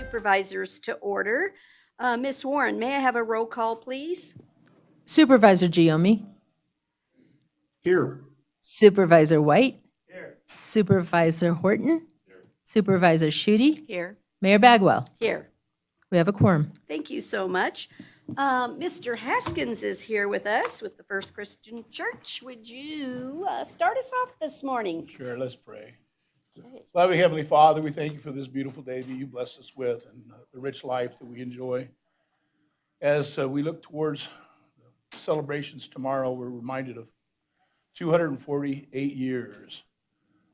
Supervisors to order. Ms. Warren, may I have a roll call, please? Supervisor Giomi. Here. Supervisor White. Here. Supervisor Horton. Here. Supervisor Schutte. Here. Mayor Bagwell. Here. We have a quorum. Thank you so much. Mr. Haskins is here with us with the First Christian Church. Would you start us off this morning? Sure, let's pray. Okay. Loving Heavenly Father, we thank you for this beautiful day that you blessed us with and the rich life that we enjoy. As we look towards the celebrations tomorrow, we're reminded of 248 years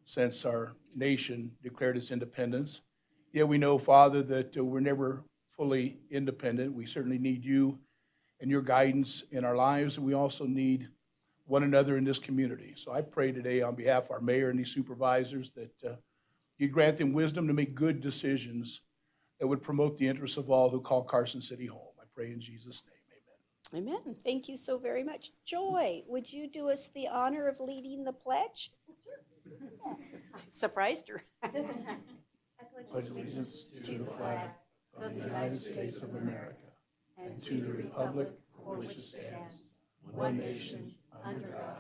since our nation declared its independence. Yet we know, Father, that we're never fully independent. We certainly need you and your guidance in our lives, and we also need one another in this community. So I pray today on behalf of our mayor and these supervisors that you grant them wisdom to make good decisions that would promote the interests of all who call Carson City home. I pray in Jesus' name, amen. Amen. Thank you so very much. Joy, would you do us the honor of leading the pledge? Surprised her. Pledge allegiance to the flag of the United States of America and to the republic for which it stands, one nation, under God,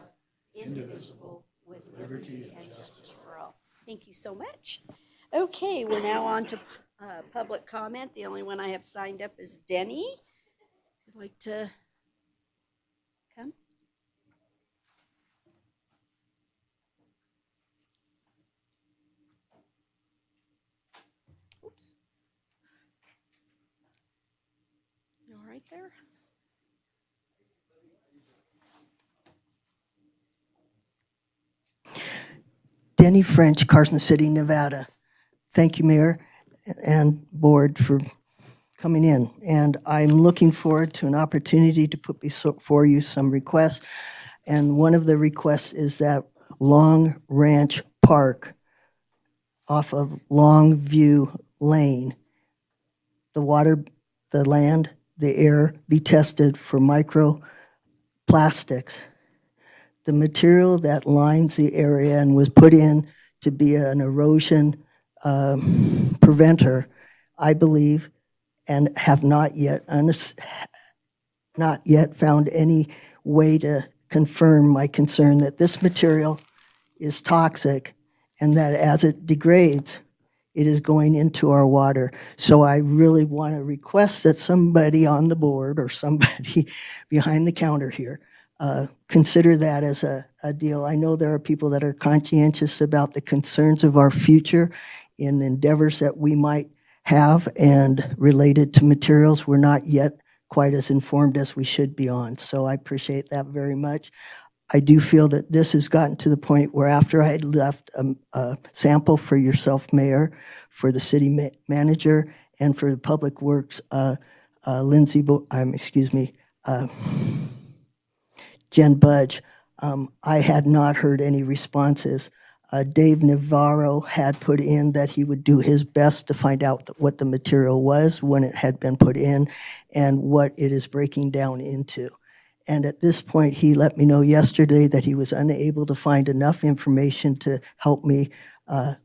indivisible, with liberty and justice for all. Thank you so much. Okay, we're now on to public comment. The only one I have signed up is Denny. Would like to come? Oops. You all right there? Denny French, Carson City, Nevada. Thank you, Mayor and Board, for coming in. And I'm looking forward to an opportunity to put before you some requests. And one of the requests is that Long Ranch Park off of Longview Lane, the water, the land, the air be tested for microplastics. The material that lines the area and was put in to be an erosion preventer, I believe, and have not yet found any way to confirm my concern that this material is toxic and that as it degrades, it is going into our water. So I really want to request that somebody on the board or somebody behind the counter here consider that as a deal. I know there are people that are conscientious about the concerns of our future in endeavors that we might have, and related to materials we're not yet quite as informed as we should be on. So I appreciate that very much. I do feel that this has gotten to the point where after I had left a sample for yourself, Mayor, for the city manager, and for the Public Works, Jen Budge, I had not heard any responses. Dave Navarro had put in that he would do his best to find out what the material was when it had been put in and what it is breaking down into. And at this point, he let me know yesterday that he was unable to find enough information to help me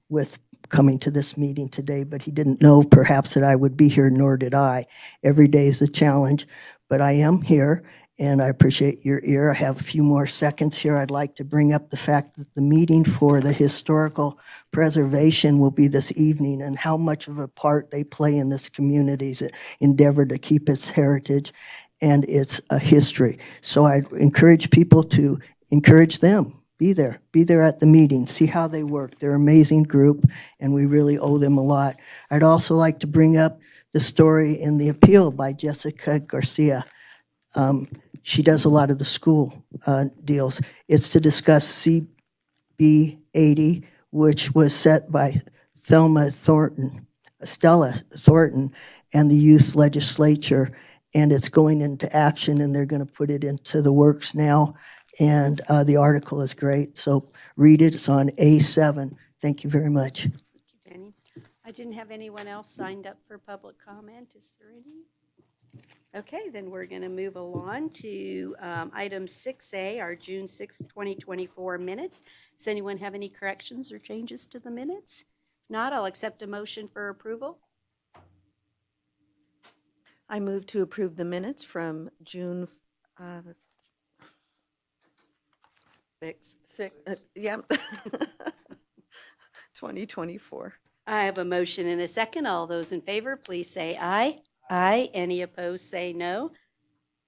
with coming to this meeting today, but he didn't know perhaps that I would be here, nor did I. Every day is a challenge, but I am here. And I appreciate your ear. I have a few more seconds here. I'd like to bring up the fact that the meeting for the historical preservation will be this evening, and how much of a part they play in this community's endeavor to keep its heritage and its history. So I encourage people to encourage them. Be there at the meeting, see how they work. They're an amazing group, and we really owe them a lot. I'd also like to bring up the story in the appeal by Jessica Garcia. She does a lot of the school deals. It's to discuss CB 80, which was set by Stella Thornton, and the youth legislature, and it's going into action, and they're going to put it into the works now, and the article is great. So read it. It's on A7. Thank you very much. Thank you, Jenny. I didn't have anyone else signed up for public comment. Is there any? Okay, then we're going to move along to item 6A, our June 6th, 2024 minutes. Does anyone have any corrections or changes to the minutes? If not, I'll accept a motion for approval. I move to approve the minutes from June uh, 6. 6, 2024. I have a motion and a second. All those in favor, please say aye. Aye. Any opposed, say no.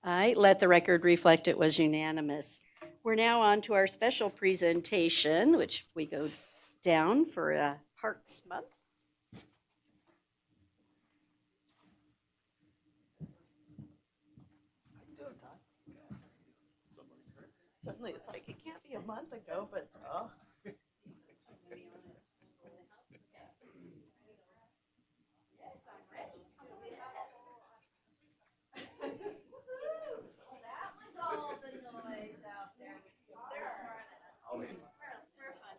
Aye. Let the record reflect it was unanimous. We're now on to our special presentation, which we go down for Parks Month. Suddenly it's like, it can't be a month ago, but, oh. That was all the noise out there. There's Marlon. We're fun.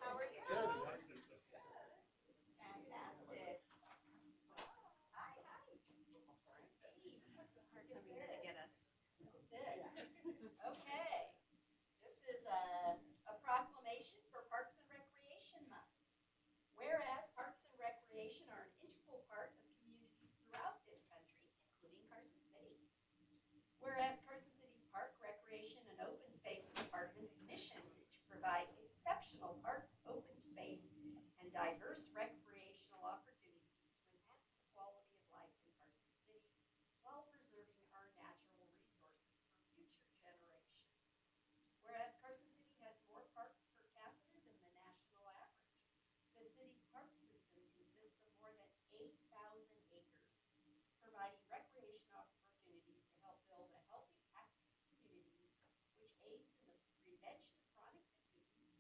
How are you? This is fantastic. Hi, hi. Hard time you're gonna get us. Okay. This is a proclamation for Parks and Recreation Month. Whereas parks and recreation are an integral part of communities throughout this country, including Carson City. Whereas Carson City's Park, Recreation, and Open Space Department's mission is to provide exceptional parks, open space, and diverse recreational opportunities to enhance the quality of life in Carson City while preserving our natural resources for future generations. Whereas Carson City has more parks per capita than the national average. The city's park system consists of more than 8,000 acres, providing recreation opportunities to help build a healthy, active community, which aids in the prevention of chronic disease,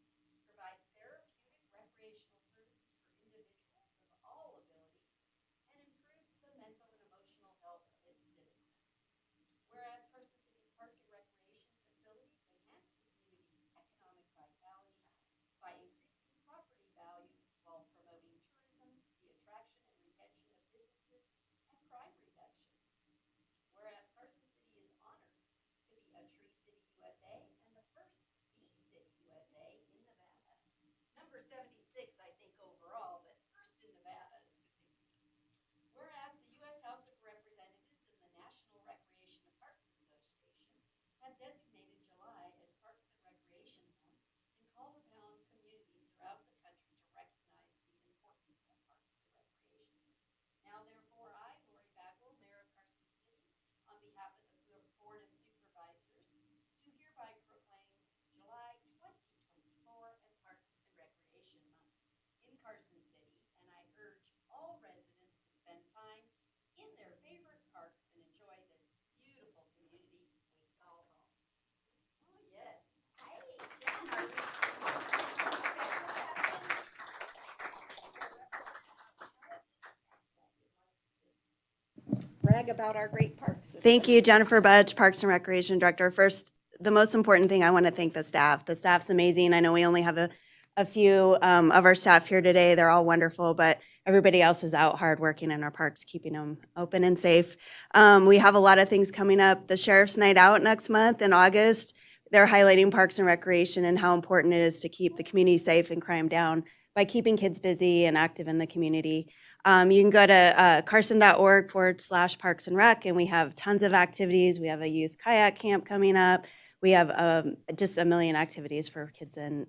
provides therapeutic recreational services for individuals of all abilities, and improves the mental and emotional health of its citizens. Whereas Carson City's park and recreation facilities enhance the community's economic vitality by increasing property values while promoting tourism, the attraction and retention of businesses, and crime reduction. Whereas Carson City is honored to be a Tree City USA and the first Bee City USA in Nevada. Number 76, I think, overall, but first in Nevada is good to be. Whereas the U.S. House of Representatives and the National Recreation and Parks Association have designated July as Parks and Recreation Month and called upon communities throughout the country to recognize the importance of parks and recreation. Now, therefore, I, Lori Bagwell, Mayor of Carson City, on behalf of the Board of Supervisors, do hereby proclaim July 2024 as Parks and Recreation Month in Carson City, and I urge all residents to spend time in their favorite parks and enjoy this beautiful community we call home. Oh, yes. Hey, Jen, are we? Brag about our great parks. Thank you, Jennifer Budge, Parks and Recreation Director. First, the most important thing, I want to thank the staff. The staff's amazing. I know we only have a few of our staff here today. They're all wonderful, but everybody else is out hard working in our parks, keeping them open and safe. We have a lot of things coming up. The Sheriff's Night Out next month in August. They're highlighting parks and recreation and how important it is to keep the community safe and crime down by keeping kids busy and active in the community. You can go to carson.org/parks and rec, and we have tons of activities. We have a youth kayak camp coming up. We have just a million activities for kids and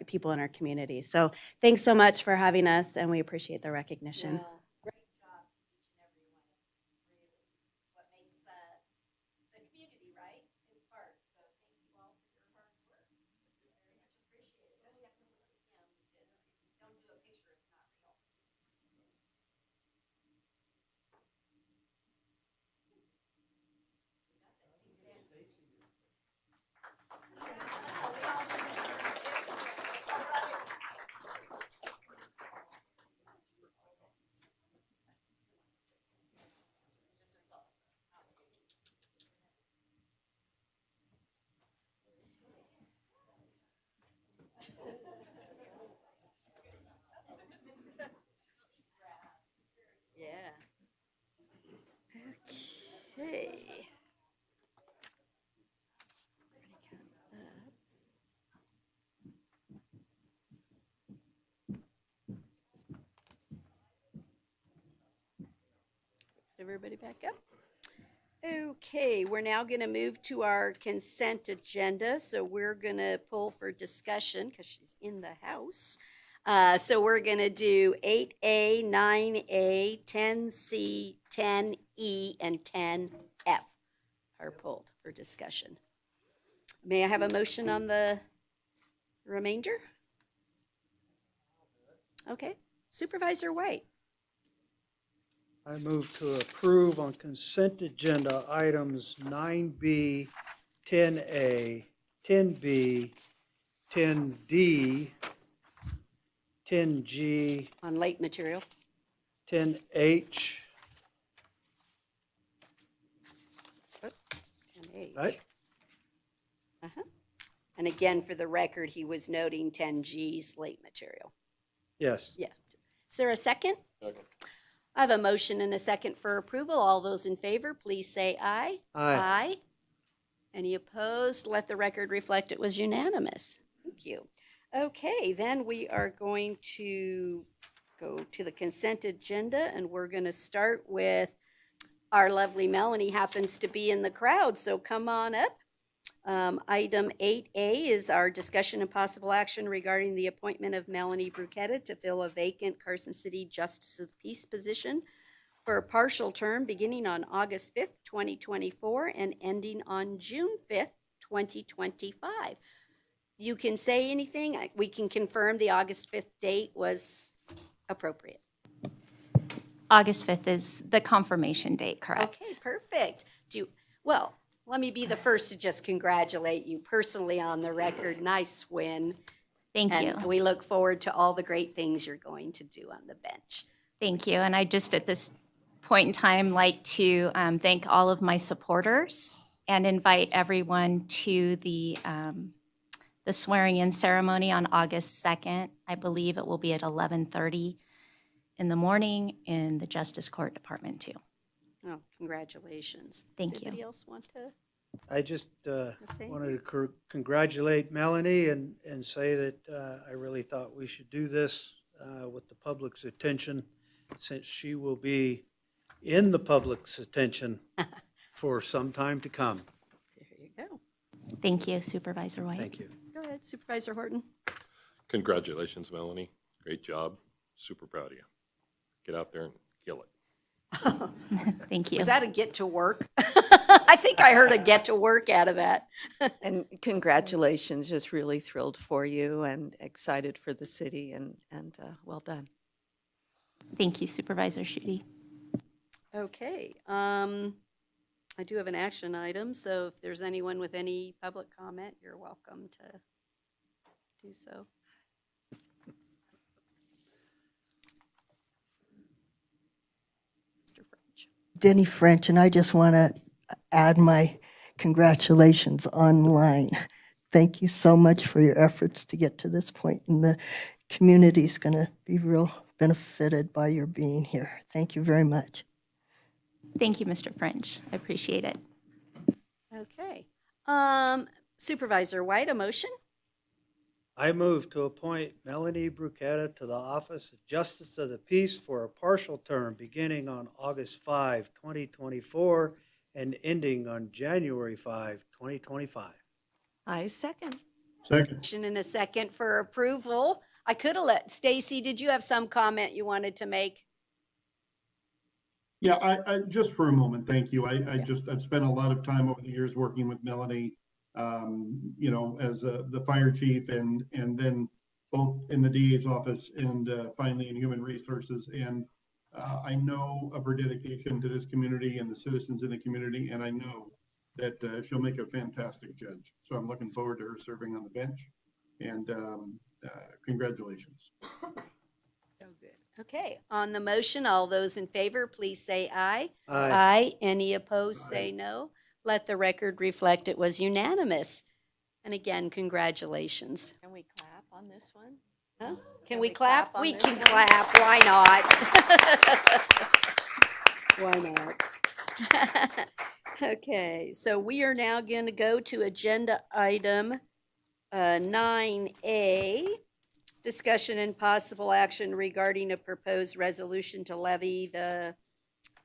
people in our community. So thanks so much for having us, and we appreciate the recognition. Yeah, great job to each and every one of you, really. It's what makes the community, right? It's parks. So thank you all for your hard work. Very much appreciated. We have to look at him because if you don't do a picture, it's not real. everybody back up. Okay, we're now going to move to our consent agenda. So we're going to pull for discussion because she's in the house. So we're going to do 8A, 9A, 10C, 10E, and 10F are pulled for discussion. May I have a motion on the remainder? Okay, Supervisor White. I move to approve on consent agenda items 9B, 10A, 10B, 10D, 10G, On late material. 10H, 10H. right? Uh-huh. And again, for the record, he was noting 10G's late material. Yes. Yeah. Is there a second? Second. I have a motion and a second for approval. All those in favor, please say aye. Aye. Any opposed? Let the record reflect it was unanimous. Thank you. Okay, then we are going to go to the consent agenda, and we're going to start with our lovely Melanie happens to be in the crowd, so come on up. Item 8A is our discussion and possible action regarding the appointment of Melanie Bruchetta to fill a vacant Carson City Justice of the Peace position for a partial term beginning on August 5th, 2024 and ending on June 5th, 2025. You can say anything. We can confirm the August 5th date was appropriate. August 5th is the confirmation date, correct? Okay, perfect. Well, let me be the first to just congratulate you personally on the record. Nice win. Thank you. And we look forward to all the great things you're going to do on the bench. Thank you. And I just at this point in time like to thank all of my supporters and invite everyone to the swearing-in ceremony on August 2nd. I believe it will be at 11:30 in the morning in the Justice Court Department 2. Oh, congratulations. Thank Does you. anybody else want to? I just Say wanted to congratulate Melanie and say that I really thought we should do this with the public's attention, since she will be in the public's attention for some time to come. There you go. Thank you, Supervisor White. Thank you. Go ahead, Supervisor Horton. Congratulations, Melanie. Great job. Super proud of you. Get out there and kill it. Thank you. Was that a get to work? I think I heard a get to work out of that. And congratulations, just really thrilled for you and excited for the city and well done. Thank you, Supervisor Schutte. Okay, I do have an action item, so if there's anyone with any public comment, you're welcome to do so. Mr. French. Denny French, and I just want to add my congratulations online. Thank you so much for your efforts to get to this point, and the community's going to be real benefited by your being here. Thank you very much. Thank you, Mr. French. I appreciate it. Okay, Supervisor White, a motion? I move to appoint Melanie Bruchetta to the Office of Justice of the Peace for a partial term beginning on August 5, 2024 and ending on January 5, 2025. I second. Second. Motion and a second for approval. I could have let, Stacy, did you have some comment you wanted to make? Yeah, I just for a moment, thank you. I've spent a lot of time over the years working with Melanie, as the fire chief and then both in the DA's office and finally in human resources. And I know of her dedication to this community and the citizens in the community, and I know that she'll make a fantastic judge. So I'm looking forward to her serving on the bench, and congratulations. Oh, good. Okay, on the motion, all those in favor, please say aye. Aye. Any opposed, say no. Let the record reflect it was unanimous. And again, congratulations. Can we clap on this one? Huh? Can Can we we clap? clap on We this can one? clap, why not? Why not? Okay, so we are now going to go to agenda item 9A, discussion and possible action regarding a proposed resolution to levy the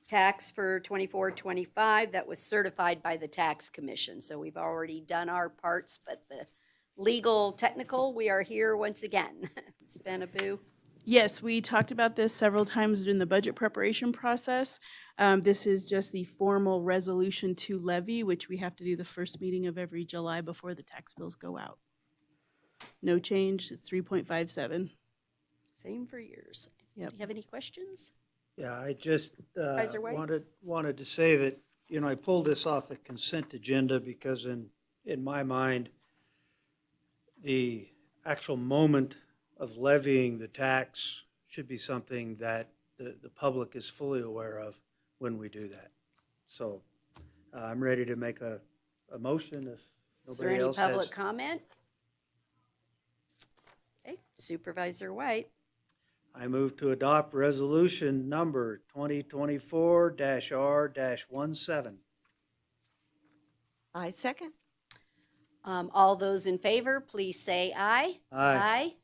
tax for 24-25 that was certified by the tax commission. So we've already done our parts, but the legal, technical, we are here once again. Ms. Benaboo? Yes, we talked about this several times during the budget preparation process. This is just the formal resolution to levy, which we have to do the first meeting of every July before the tax bills go out. No change, it's 3.57. Same for years. Yep. Do you have any questions? Yeah, I just Supervisor White? wanted to say that, I pulled this off the consent agenda because in my mind, the actual moment of levying the tax should be something that the public is fully aware of when we do that. So I'm ready to make a motion if Is there nobody any else has. public comment? Okay, Supervisor White. I move to adopt resolution number 2024-R-17. I second. All those in favor, please say aye. Aye.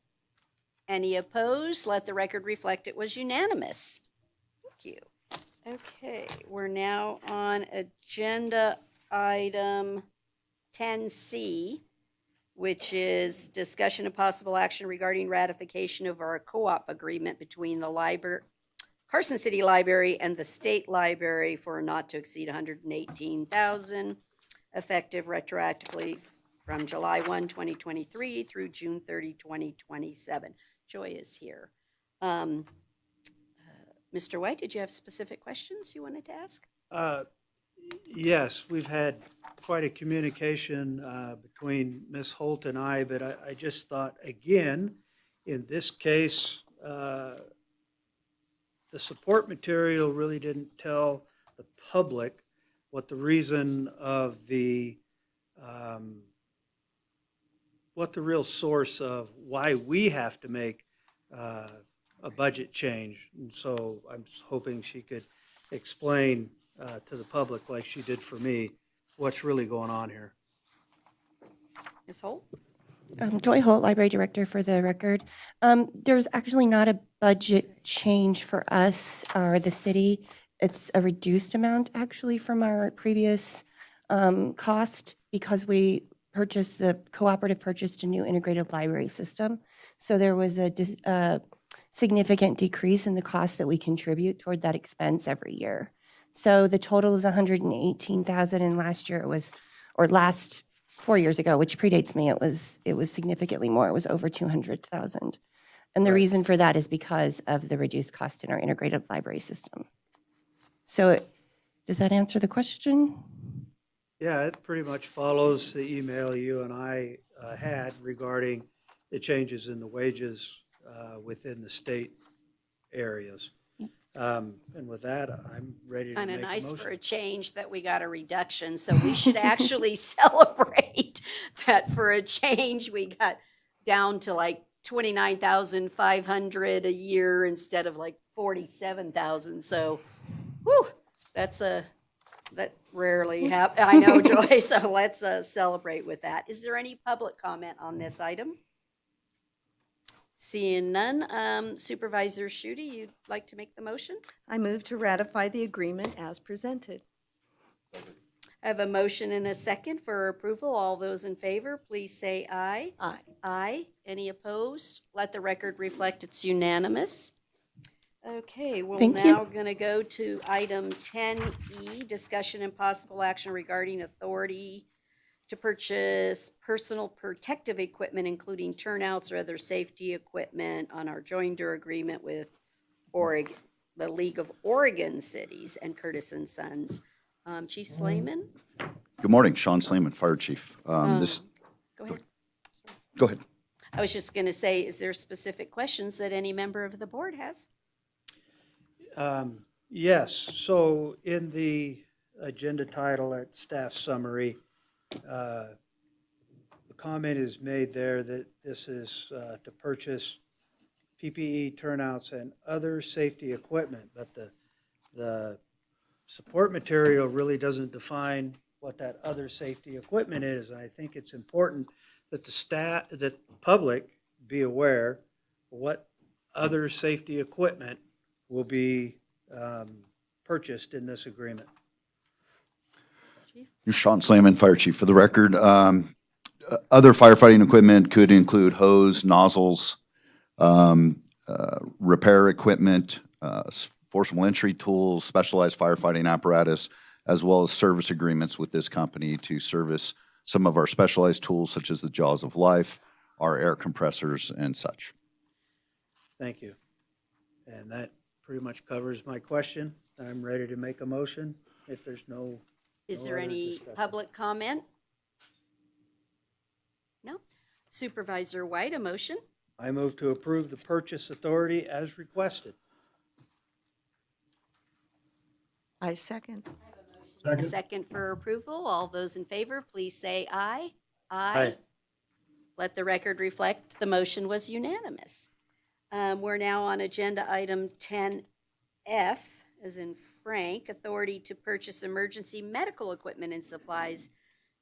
Any opposed? Let the record reflect it was unanimous. Thank you. Okay, we're now on agenda item 10C, which is discussion of possible action regarding ratification of our co-op agreement between the Carson City Library and the State Library for not to exceed $118,000, effective retroactively from July 1, 2023 through June 30, 2027. Joy is here. Mr. White, did you have specific questions you wanted to ask? Yes, we've had quite a communication between Ms. Holt and I, but I just thought, again, in this case, the support material really didn't tell the public what the reason of what the real source of why we have to make a budget change. And so I'm hoping she could explain to the public, like she did for me, what's really going on here. Ms. Holt? Joy Holt, Library Director for the record. There's actually not a budget change for us or the city. It's a reduced amount actually from our previous cost because we cooperative purchased a new integrated library system. So there was a significant decrease in the cost that we contribute toward that expense every year. So the total is $118,000, and last year it was, or last 4 years ago, which predates me, it was significantly more. It was over $200,000. And the reason for that is because of the reduced cost in our integrated library system. So does that answer the question? Yeah, it pretty much follows the email you and I had regarding the changes in the wages within the state areas. And with that, I'm ready to Kind make of a nice for a motion. change that we got a reduction, so we should actually celebrate that for a change. We got down to like 29,500 a year instead of like 47,000. So, whew, that rarely happens. I know, Joy. So let's celebrate with that. Is there any public comment on this item? Seeing none, Supervisor Schutte, you'd like to make the motion? I move to ratify the agreement as presented. I have a motion and a second for approval. All those in favor, please say aye. Aye. Aye. Any opposed? Let the record reflect it's unanimous. Okay, we're Thank you. now going to go to item 10E, discussion and possible action regarding authority to purchase personal protective equipment, including turnouts or other safety equipment on our joinder agreement with Oregon, the League of Oregon Cities and Curtis and Sons. Chief Slayman, Good morning, Sean Slayman, Fire Chief. go ahead. Go ahead. I was just going to say, is there specific questions that any member of the board has? Yes, so in the agenda title at staff summary, the comment is made there that this is to purchase PPE turnouts and other safety equipment, but the support material really doesn't define what that other safety equipment is. And I think it's important that that the public be aware what other safety equipment will be purchased in this agreement? You're Sean Slayman, Fire Chief. For the record, other firefighting equipment could include hose, nozzles, repair equipment, forcible entry tools, specialized firefighting apparatus, as well as service agreements with this company to service some of our specialized tools such as the Jaws of Life, our air compressors, and such. Thank you. And that pretty much covers my question. I'm ready to make a motion if there's no. Is No there other any discussion. public comment? No? Supervisor White, a motion? I move to approve the purchase authority as requested. I second. A second for approval. All those in favor, please say aye. Aye. Let the record reflect the motion was unanimous. We're now on agenda item 10F, as in Frank, authority to purchase emergency medical equipment and supplies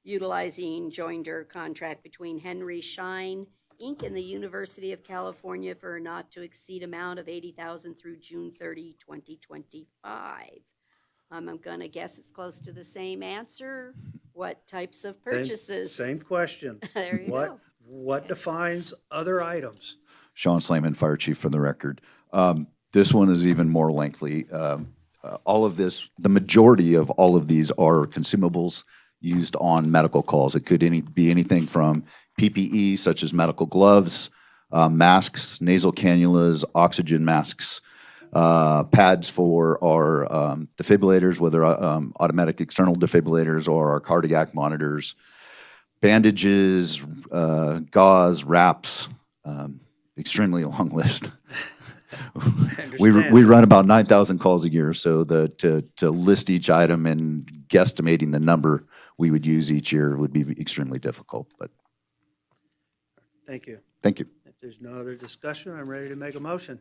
utilizing joinder contract between Henry Schein, Inc. and the University of California for a not to exceed amount of $80,000 through June 30, 2025. I'm gonna guess it's close to the same answer. What types of purchases? Same question. There you go. What defines other items? Sean Slayman, Fire Chief, for the record. This one is even more lengthy. All of this, the majority of all of these are consumables used on medical calls. It could be anything from PPE, such as medical gloves, masks, nasal cannulas, oxygen masks, pads for our defibrillators, whether automatic external defibrillators or our cardiac monitors, bandages, gauze, wraps, extremely long list. We run about 9,000 calls a year, so to list each item and guesstimating the number we would use each year would be extremely difficult, but Thank you. thank you. If there's no other discussion, I'm ready to make a motion.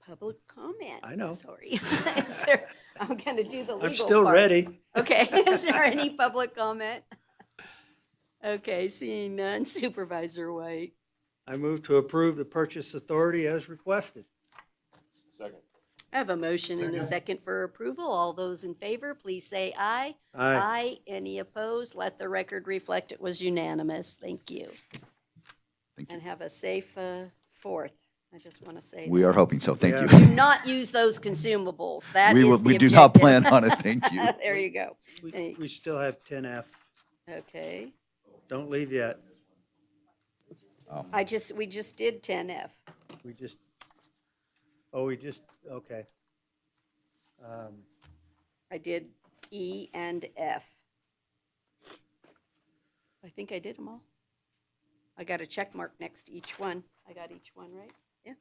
Public comment. I know. Sorry. Is there, I'm gonna do the legal part. I'm still ready. Okay, is there any public comment? Okay, seeing none. Supervisor White. I move to approve the purchase authority as requested. Second. I have a motion and a second for approval. All those in favor, please say aye. Aye. Any opposed? Let the record reflect it was unanimous. Thank you. Thank you. And have a safe Fourth. I just want to say. We that. are hoping so. Thank you. Do not use those consumables. That We is will- the we do not objective. plan on it. Thank you. There you go. We Thanks. still have 10F. Okay. Don't leave yet. We just did 10F. Okay. I did E and F. I think I did them all. I got a check mark next to each one. I got each one right? Yeah.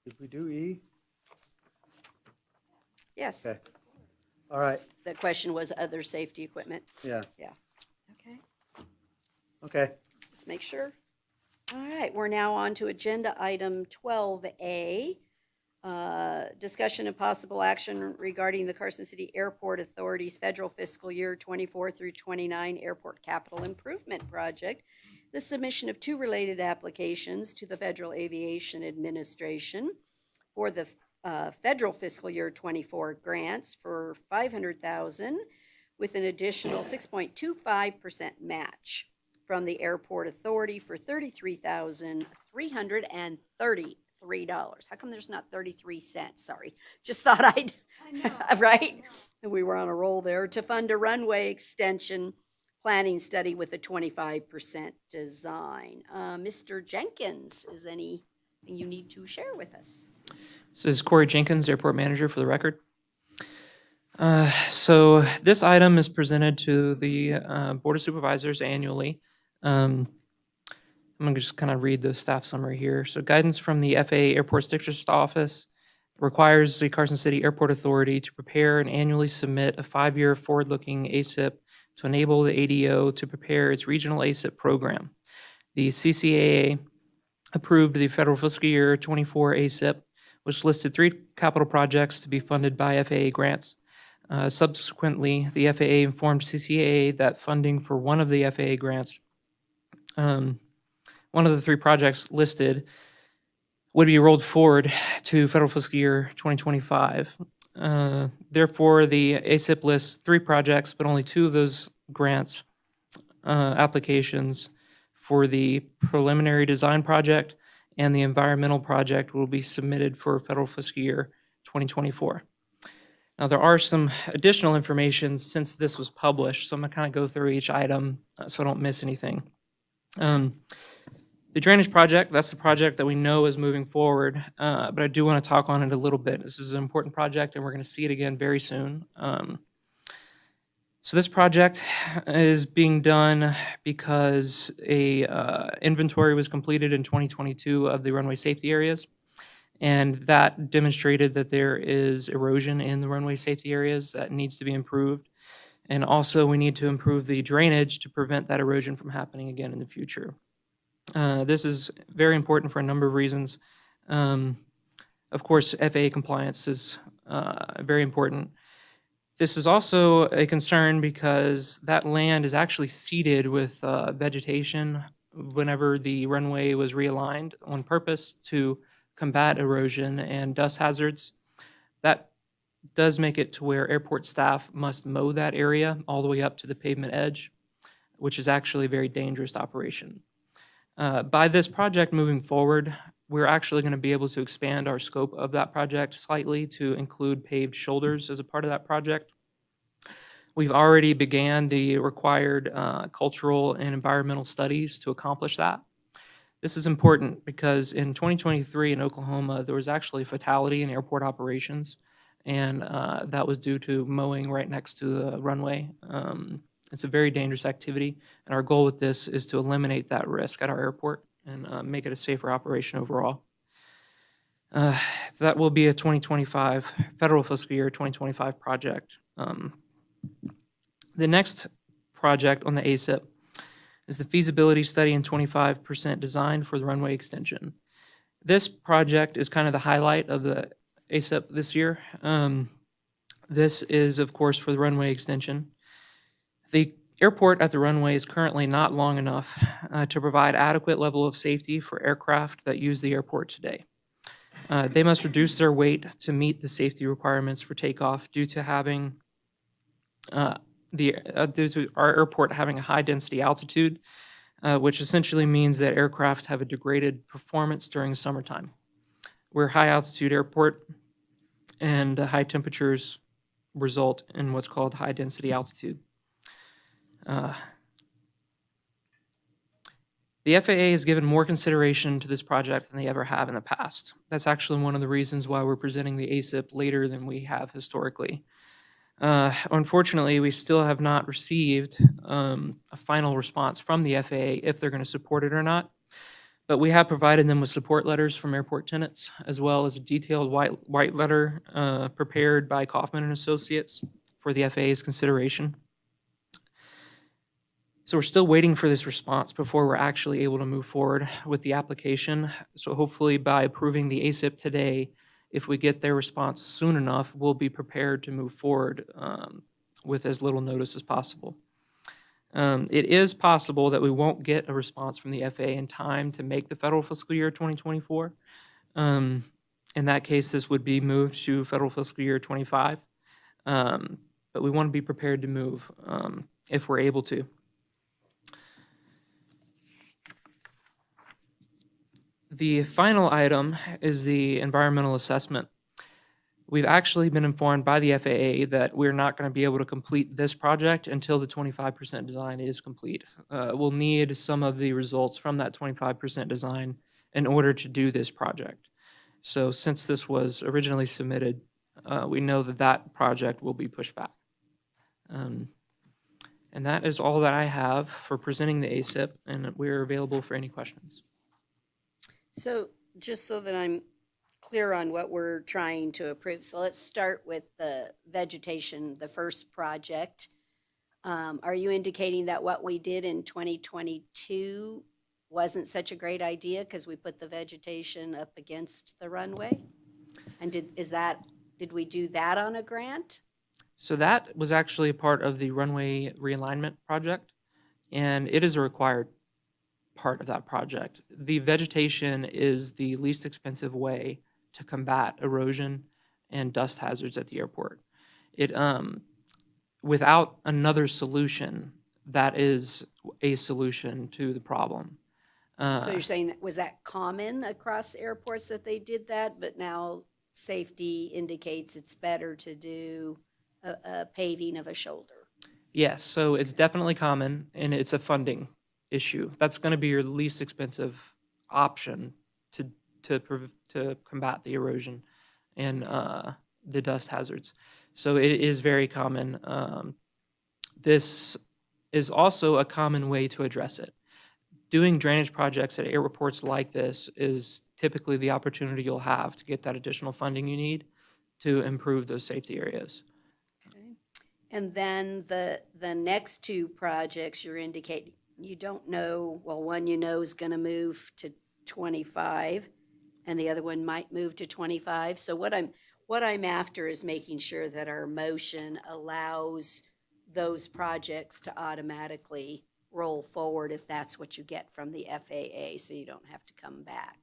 Did we do E? Yes. Okay. All right. The question was other safety equipment. Yeah. Yeah. Okay. Okay. Just make sure. All right, we're now on to agenda item 12A. Discussion and possible action regarding the Carson City Airport Authority's federal fiscal year 24 through 29 airport capital improvement project. The submission of two related applications to the Federal Aviation Administration for the federal fiscal year 24 grants for $500,000 with an additional 6.25% match from the Airport Authority for $33,333. How come there's not 33 cents? Sorry, just thought I'd, right? We were on a roll there to fund a runway extension planning study with a 25% design. Mr. Jenkins, is anything you need to share with us? This is Corey Jenkins, Airport Manager, for the record. So this item is presented to the Board of Supervisors annually. I'm going to just kind of read the staff summary here. So guidance from the FAA Airport District Office requires the Carson City Airport Authority to prepare and annually submit a 5-year forward-looking ASIP to enable the ADO to prepare its regional ASIP program. The CCAA approved the federal fiscal year 24 ASIP, which listed 3 capital projects to be funded by FAA grants. Subsequently, the FAA informed CCAA that funding for one of the FAA grants, one of the 3 projects listed, would be rolled forward to federal fiscal year 2025. Therefore, the ASIP lists 3 projects, but only 2 of those grants applications for the preliminary design project and the environmental project will be submitted for federal fiscal year 2024. Now, there are some additional information since this was published, so I'm going to kind of go through each item so I don't miss anything. The drainage project, that's the project that we know is moving forward, but I do want to talk on it a little bit. This is an important project, and we're going to see it again very soon. So this project is being done because a inventory was completed in 2022 of the runway safety areas, and that demonstrated that there is erosion in the runway safety areas that needs to be improved. And also, we need to improve the drainage to prevent that erosion from happening again in the future. This is very important for a number of reasons. Of course, FAA compliance is very important. This is also a concern because that land is actually seeded with vegetation whenever the runway was realigned on purpose to combat erosion and dust hazards. That does make it to where airport staff must mow that area all the way up to the pavement edge, which is actually a very dangerous operation. By this project moving forward, we're actually going to be able to expand our scope of that project slightly to include paved shoulders as a part of that project. We've already began the required cultural and environmental studies to accomplish that. This is important because in 2023 in Oklahoma, there was actually a fatality in airport operations, and that was due to mowing right next to the runway. It's a very dangerous activity, and our goal with this is to eliminate that risk at our airport and make it a safer operation overall. That will be a 2025, federal fiscal year 2025 project. The next project on the ASIP is the feasibility study and 25% design for the runway extension. This project is kind of the highlight of the ASIP this year. This is, of course, for the runway extension. The airport at the runway is currently not long enough to provide adequate level of safety for aircraft that use the airport today. They must reduce their weight to meet the safety requirements for takeoff due to having due to our airport having a high density altitude, which essentially means that aircraft have a degraded performance during summertime. We're a high altitude airport, and high temperatures result in what's called high density altitude. The FAA has given more consideration to this project than they ever have in the past. That's actually one of the reasons why we're presenting the ASIP later than we have historically. Unfortunately, we still have not received a final response from the FAA if they're going to support it or not. But we have provided them with support letters from airport tenants, as well as a detailed white letter prepared by Kaufman and Associates for the FAA's consideration. So we're still waiting for this response before we're actually able to move forward with the application. So hopefully by approving the ASIP today, if we get their response soon enough, we'll be prepared to move forward with as little notice as possible. It is possible that we won't get a response from the FAA in time to make the federal fiscal year 2024. In that case, this would be moved to federal fiscal year 25. But we want to be prepared to move if we're able to. The final item is the environmental assessment. We've actually been informed by the FAA that we're not going to be able to complete this project until the 25% design is complete. We'll need some of the results from that 25% design in order to do this project. So since this was originally submitted, we know that that project will be pushed back. And that is all that I have for presenting the ASIP, and we're available for any questions. So just so that I'm clear on what we're trying to approve. So let's start with the vegetation, the first project. Are you indicating that what we did in 2022 wasn't such a great idea because we put the vegetation up against the runway? And did we do that on a grant? So that was actually a part of the runway realignment project, and it is a required part of that project. The vegetation is the least expensive way to combat erosion and dust hazards at the airport. It, without another solution, that is a solution to the problem. So you're saying that, was that common across airports that they did that, but now safety indicates it's better to do a paving of a shoulder? Yes, so it's definitely common, and it's a funding issue. That's going to be your least expensive option to combat the erosion and the dust hazards. So it is very common. This is also a common way to address it. Doing drainage projects at airports like this is typically the opportunity you'll have to get that additional funding you need to improve those safety areas. And then the next two projects you're indicating, you don't know, well, one you know is going to move to 25, and the other one might move to 25. So what I'm after is making sure that our motion allows those projects to automatically roll forward if that's what you get from the FAA, so you don't have to come back.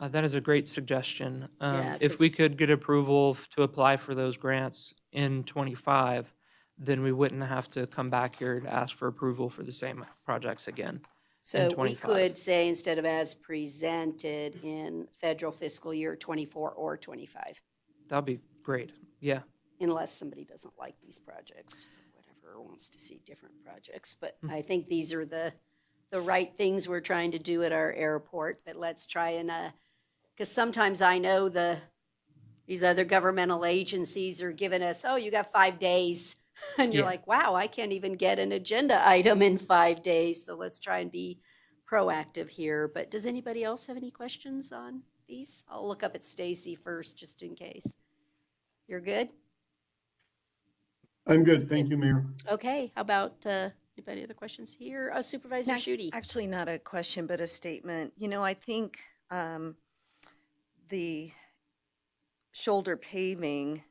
That is a great suggestion. Yeah, If we 'cause- could get approval to apply for those grants in 25, then we wouldn't have to come back here to ask for approval for the same projects again. So we 25. could say instead of as presented in federal fiscal year 24 or 25, That'd be great. Yeah. unless somebody doesn't like these projects, or whatever, or wants to see different projects. But I think these are the right things we're trying to do at our airport, but let's try and, because sometimes I know these other governmental agencies are giving us, oh, you got 5 days. And you're Yeah. like, wow, I can't even get an agenda item in 5 days. So let's try and be proactive here. But does anybody else have any questions on these? I'll look up at Stacy first, just in case. You're good? I'm good. Thank you, Mayor. Okay, how about, anybody other questions here? Supervisor Schutte? Actually, not a question, but a statement. You know, I think the shoulder paving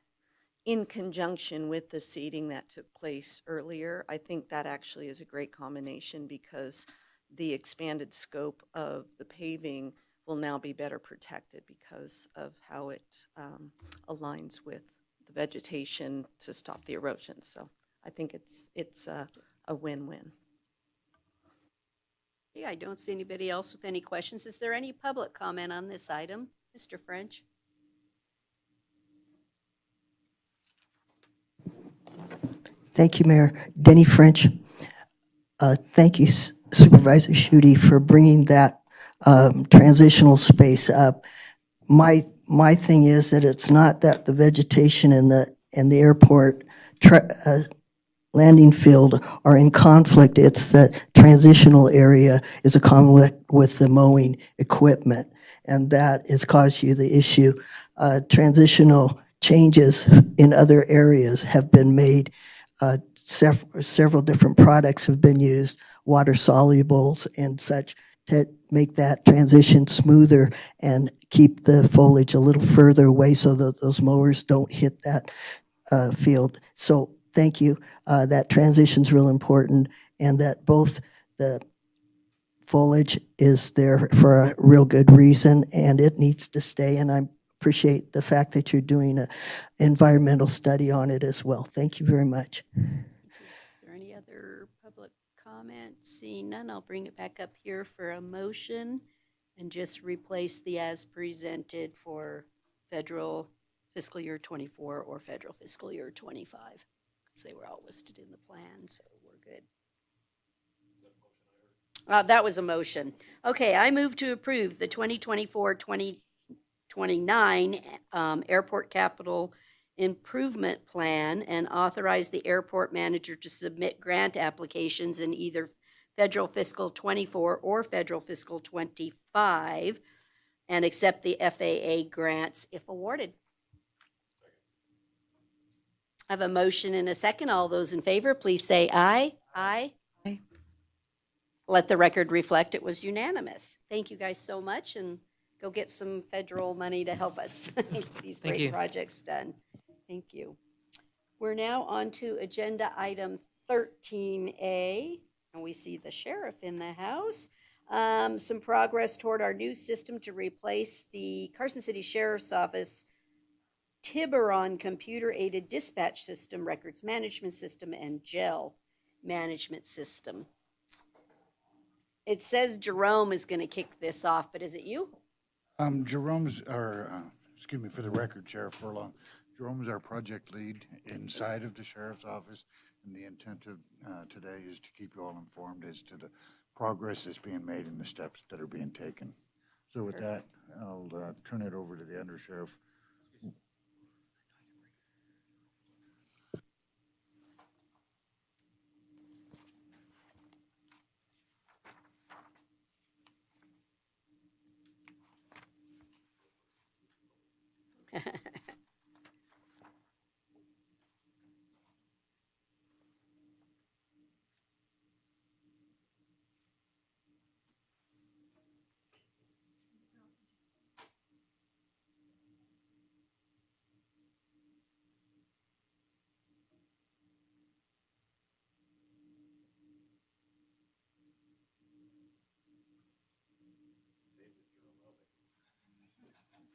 in conjunction with the seeding that took place earlier, I think that actually is a great combination because the expanded scope of the paving will now be better protected because of how it aligns with the vegetation to stop the erosion. So I think it's a win-win. Yeah, I don't see anybody else with any questions. Is there any public comment on this item? Mr. French? Thank you, Mayor. Denny French. Thank you, Supervisor Schutte, for bringing that transitional space up. My thing is that it's not that the vegetation and the airport landing field are in conflict. It's that transitional area is a conflict with the mowing equipment, and that has caused you the issue. Transitional changes in other areas have been made. Several different products have been used, water solubles and such, to make that transition smoother and keep the foliage a little further away so that those mowers don't hit that field. So thank you. That transition's real important, and that both the foliage is there for a real good reason, and it needs to stay. And I appreciate the fact that you're doing an environmental study on it as well. Thank you very much. Is there any other public comment? Seeing none, I'll bring it back up here for a motion and just replace the as presented for federal fiscal year 24 or federal fiscal year 25, because they were all listed in the plan, so we're good. That was a motion. Okay, I move to approve the 2024-2029 Airport Capital Improvement Plan and authorize the airport manager to submit grant applications in either federal fiscal 24 or federal fiscal 25 and accept the FAA grants if awarded. I have a motion and a second. All those in favor, please say aye. Aye. Aye. Let the record reflect it was unanimous. Thank you guys so much, and go get some federal money to help us get these Thank great you. projects done. Thank you. We're now on to agenda item 13A, and we see the sheriff in the house. Some progress toward our new system to replace the Carson City Sheriff's Office Tiburon computer-aided dispatch system, records management system, and jail management system. It says Jerome is going to kick this off, but is it you? Excuse me, for the record, Sheriff Furlong, Jerome is our project lead inside of the sheriff's office, and the intent of today is to keep you all informed as to the progress that's being made and the steps that are being taken. So with that, I'll turn it over to the undersheriff.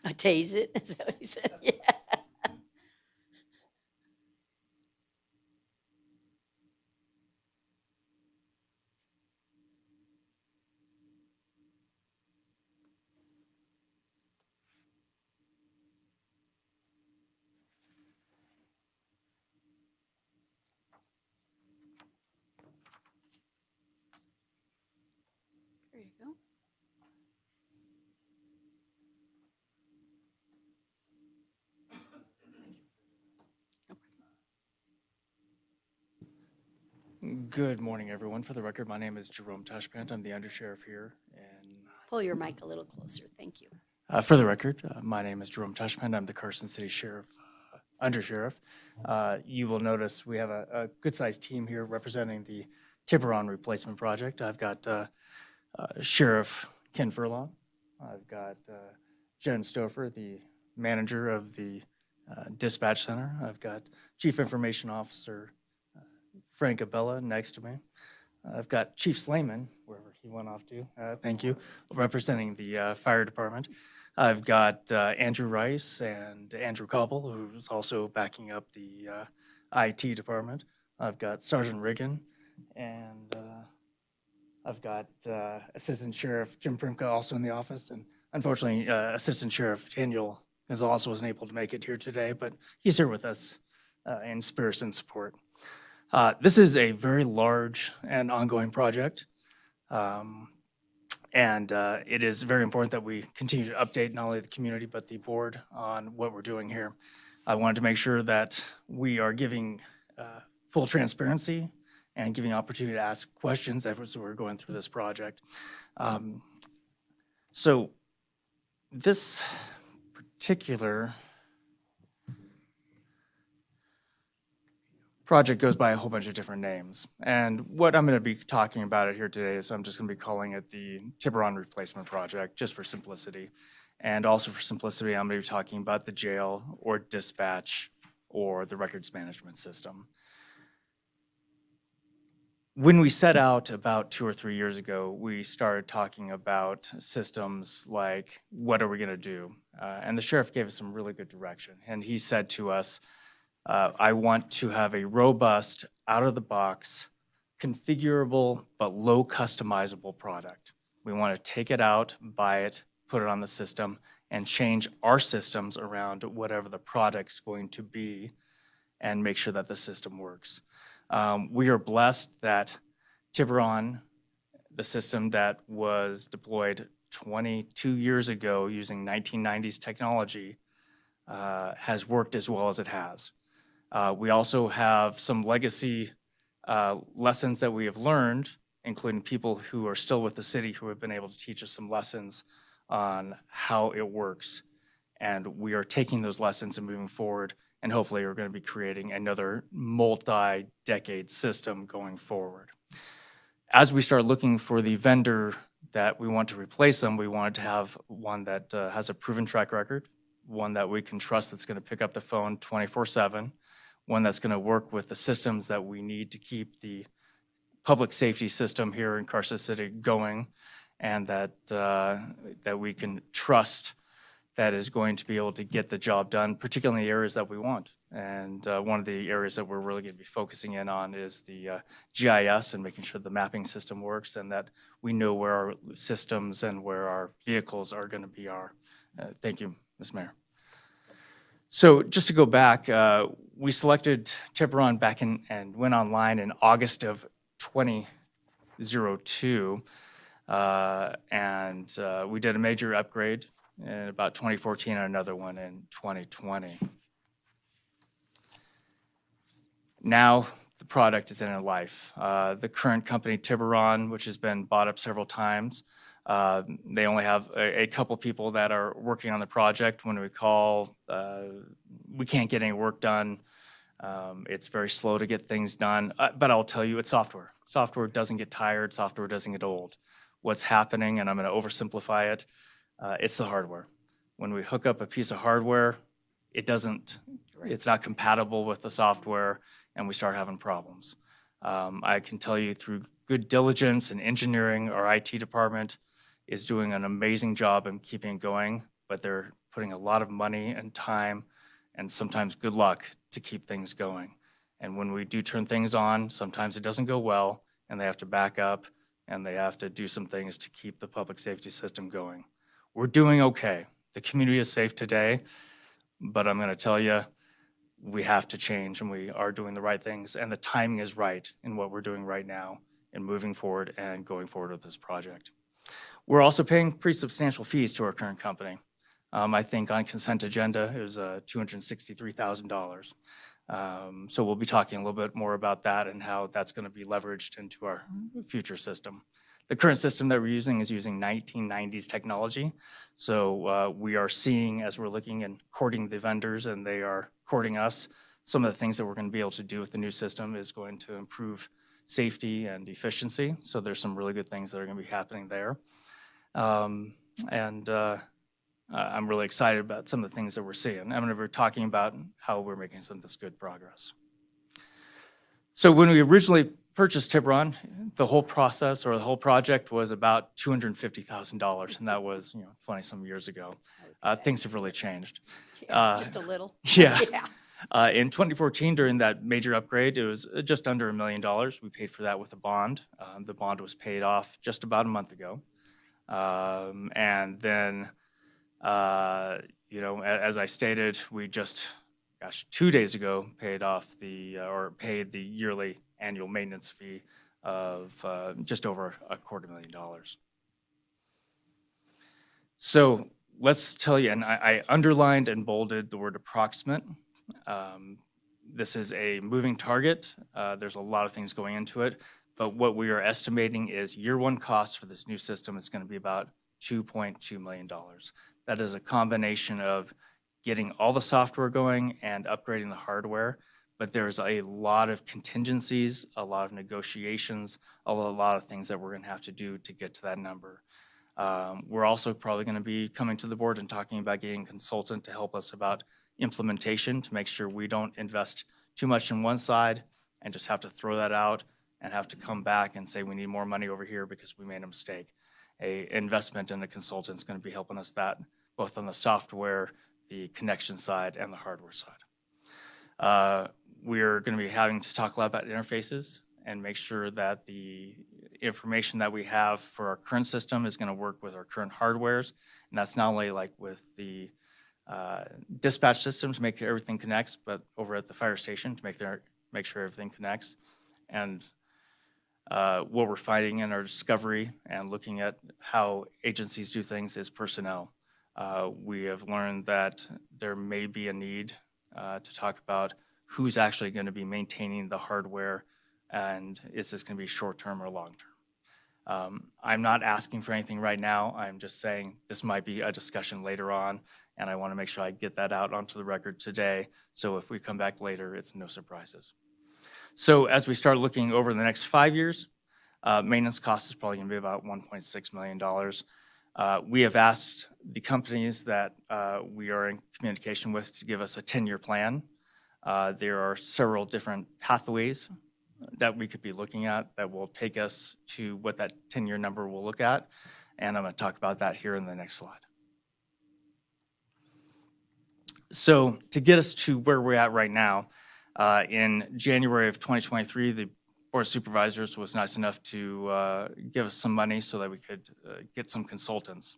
A tase it, is that what he said? Yeah. There you go. Good morning, everyone. For the record, my name is Jerome Tashpant. I'm the undersheriff here. And Pull your mic a little closer, thank you. for the record, my name is Jerome Tashpant. I'm the Carson City Sheriff, undersheriff. You will notice we have a good-sized team here representing the Tiburon replacement project. I've got Sheriff Ken Furlong. I've got Jen Stouffer, the manager of the dispatch center. I've got Chief Information Officer Frank Abella next to me. I've got Chief Slayman, wherever he went off to, thank you, representing the fire department. I've got Andrew Rice and Andrew Cobble, who's also backing up the IT department. I've got Sergeant Riggin, and I've got Assistant Sheriff Jim Primka also in the office, and unfortunately, Assistant Sheriff Daniel also wasn't able to make it here today, but he's here with us in spirit and support. This is a very large and ongoing project, and it is very important that we continue to update not only the community but the board on what we're doing here. I wanted to make sure that we are giving full transparency and giving opportunity to ask questions as we're going through this project. So this particular project goes by a whole bunch of different names. And what I'm going to be talking about it here today is I'm just going to be calling it the Tiburon Replacement Project, just for simplicity. And also for simplicity, I'm going to be talking about the jail or dispatch or the records management system. When we set out about 2 or 3 years ago, we started talking about systems like, what are we going to do? And the sheriff gave us some really good direction. And he said to us, I want to have a robust, out-of-the-box, configurable, but low customizable product. We want to take it out, buy it, put it on the system, and change our systems around whatever the product's going to be and make sure that the system works. We are blessed that Tiburon, the system that was deployed 22 years ago using 1990s technology, has worked as well as it has. We also have some legacy lessons that we have learned, including people who are still with the city who have been able to teach us some lessons on how it works. And we are taking those lessons and moving forward, and hopefully we're going to be creating another multi-decade system going forward. As we start looking for the vendor that we want to replace them, we wanted to have one that has a proven track record, one that we can trust that's going to pick up the phone 24/7, one that's going to work with the systems that we need to keep the public safety system here in Carson City going, and that we can trust that is going to be able to get the job done, particularly in the areas that we want. And one of the areas that we're really going to be focusing in on is the GIS and making sure the mapping system works and that we know where our systems and where our vehicles are going to be. Thank you, Ms. Mayor. So just to go back, we selected Tiburon back in and went online in August of 2002. And we did a major upgrade in about 2014 and another one in 2020. Now the product is in life. The current company, Tiburon, which has been bought up several times, they only have a couple people that are working on the project. When we call, we can't get any work done. It's very slow to get things done. But I'll tell you, it's software. Software doesn't get tired. Software doesn't get old. What's happening, and I'm going to oversimplify it, it's the hardware. When we hook up a piece of hardware, it's not compatible with the software, and we start having problems. I can tell you through good diligence and engineering, our IT department is doing an amazing job in keeping it going, but they're putting a lot of money and time and sometimes good luck to keep things going. And when we do turn things on, sometimes it doesn't go well, and they have to back up, and they have to do some things to keep the public safety system going. We're doing okay. The community is safe today, but I'm going to tell you, we have to change, and we are doing the right things, and the timing is right in what we're doing right now and moving forward and going forward with this project. We're also paying pretty substantial fees to our current company. I think on consent agenda, it was $263,000. So we'll be talking a little bit more about that and how that's going to be leveraged into our future system. The current system that we're using is using 1990s technology. So we are seeing, as we're looking and courting the vendors and they are courting us, some of the things that we're going to be able to do with the new system is going to improve safety and efficiency. So there's some really good things that are going to be happening there. I'm really excited about some of the things that we're seeing. I'm going to be talking about how we're making some of this good progress. So when we originally purchased Tiburon, the whole process or the whole project was about $250,000, and that was 20-some years ago. Things have really changed. Just a little. Yeah. In 2014, during that major upgrade, it was just under $1 million. We paid for that with a bond. The bond was paid off just about a month ago. And then, as I stated, we just, 2 days ago, paid the yearly annual maintenance fee of just over $250,000. So let's tell you, and I underlined and bolded the word approximate. This is a moving target. There's a lot of things going into it, but what we are estimating is year one costs for this new system is going to be about $2.2 million. That is a combination of getting all the software going and upgrading the hardware, but there's a lot of contingencies, a lot of negotiations, a lot of things that we're going to have to do to get to that number. We're also probably going to be coming to the board and talking about getting a consultant to help us about implementation to make sure we don't invest too much in one side and just have to throw that out and have to come back and say we need more money over here because we made a mistake. An investment in a consultant is going to be helping us that both on the software, the connection side, and the hardware side. We're going to be having to talk a lot about interfaces and make sure that the information that we have for our current system is going to work with our current hardwares. And that's not only like with the dispatch system to make everything connects, but over at the fire station to make sure everything connects. And what we're finding in our discovery and looking at how agencies do things is personnel. We have learned that there may be a need to talk about who's actually going to be maintaining the hardware, and is this going to be short-term or long-term? I'm not asking for anything right now. I'm just saying this might be a discussion later on, and I want to make sure I get that out onto the record today, so if we come back later, it's no surprises. So as we start looking over the next 5 years, maintenance cost is probably going to be about $1.6 million. We have asked the companies that we are in communication with to give us a 10-year plan. There are several different pathways that we could be looking at that will take us to what that 10-year number will look at, and I'm going to talk about that here in the next slide. So to get us to where we're at right now, in January of 2023, the Board of Supervisors was nice enough to give us some money so that we could get some consultants.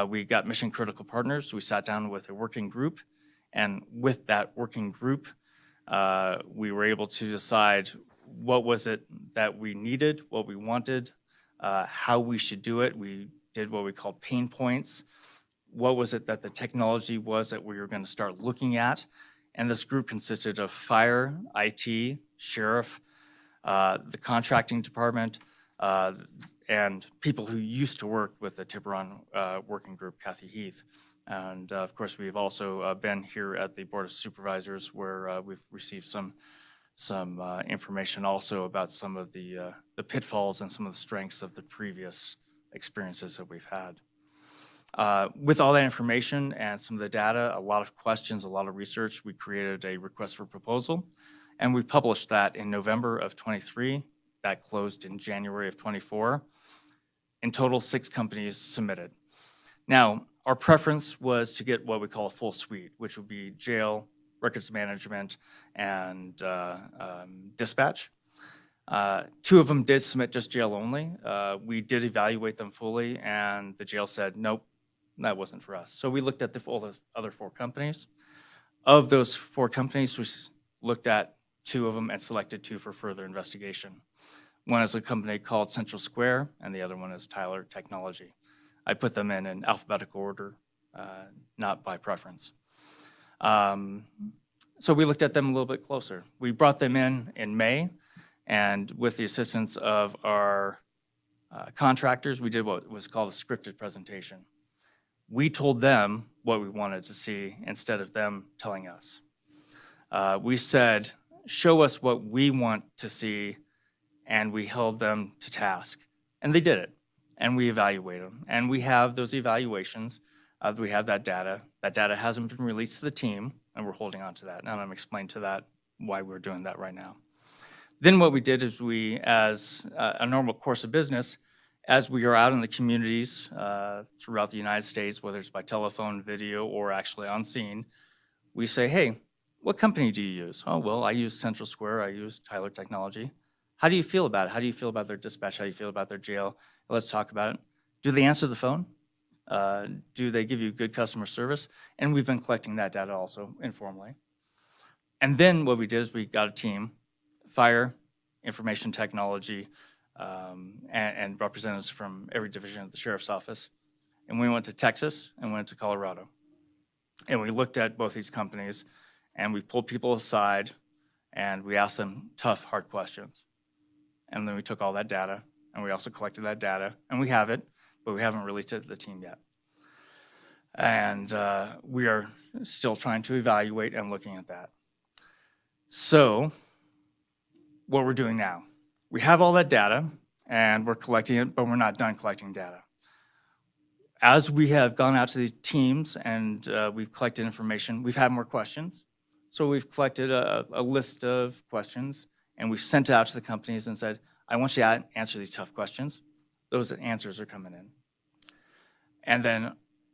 We got mission critical partners. We sat down with a working group, and with that working group, we were able to decide what was it that we needed, what we wanted, how we should do it. We did what we called pain points. What was it that the technology was that we were going to start looking at? And this group consisted of fire, IT, sheriff, the contracting department, and people who used to work with the Tiburon working group, Kathy Heath. And of course, we've also been here at the Board of Supervisors where we've received some information also about some of the pitfalls and some of the strengths of the previous experiences that we've had. With all that information and some of the data, a lot of questions, a lot of research, we created a request for proposal, and we published that in November of 23. That closed in January of 24. In total, 6 companies submitted. Now, our preference was to get what we call a full suite, which would be jail, records management, and dispatch. 2 of them did submit just jail only. We did evaluate them fully, and the jail said, nope, that wasn't for us. So we looked at the other 4 companies. Of those 4 companies, we looked at 2 of them and selected 2 for further investigation. One is a company called Central Square, and the other one is Tyler Technology. I put them in alphabetical order, not by preference. So we looked at them a little bit closer. We brought them in May, and with the assistance of our contractors, we did what was called a scripted presentation. We told them what we wanted to see instead of them telling us. We said, show us what we want to see, and we held them to task. And they did it, and we evaluated them. And we have those evaluations. We have that data. That data hasn't been released to the team, and we're holding on to that. And I'm going to explain to that why we're doing that right now. Then what we did is we, as a normal course of business, as we are out in the communities throughout the United States, whether it's by telephone, video, or actually on scene, we say, hey, what company do you use? Oh, well, I use Central Square. I use Tyler Technology. How do you feel about it? How do you feel about their dispatch? How do you feel about their jail? Let's talk about it. Do they answer the phone? Do they give you good customer service? And we've been collecting that data also informally. And then what we did is we got a team, fire, information technology, and representatives from every division of the sheriff's office. And we went to Texas and went to Colorado. And we looked at both these companies, and we pulled people aside, and we asked them tough, hard questions. And then we took all that data, and we also collected that data, and we have it, but we haven't released it to the team yet. And we are still trying to evaluate and looking at that. So what we're doing now, we have all that data, and we're collecting it, but we're not done collecting data. As we have gone out to the teams and we've collected information, we've had more questions. So we've collected a list of questions, and we've sent it out to the companies and said, I want you to answer these tough questions. Those answers are coming in. And then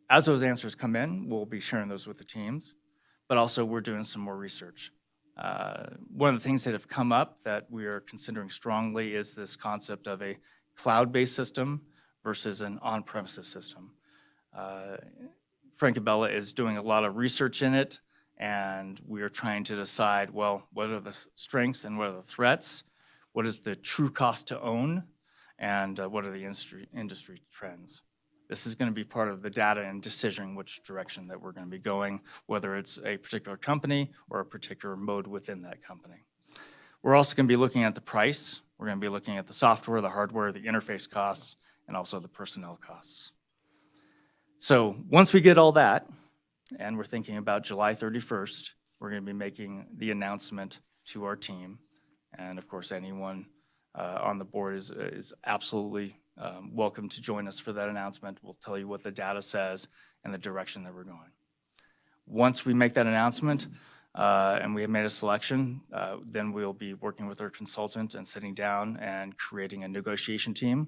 as those answers come in, we'll be sharing those with the teams, but also we're doing some more research. One of the things that have come up that we are considering strongly is this concept of a cloud-based system versus an on-premises system. Frank Abella is doing a lot of research in it, and we are trying to decide, well, what are the strengths and what are the threats? What is the true cost to own? And what are the industry trends? This is going to be part of the data and decision which direction that we're going to be going, whether it's a particular company or a particular mode within that company. We're also going to be looking at the price. We're going to be looking at the software, the hardware, the interface costs, and also the personnel costs. So once we get all that, and we're thinking about July 31st, we're going to be making the announcement to our team. And of course, anyone on the board is absolutely welcome to join us for that announcement. We'll tell you what the data says and the direction that we're going. Once we make that announcement and we have made a selection, then we'll be working with our consultant and sitting down and creating a negotiation team.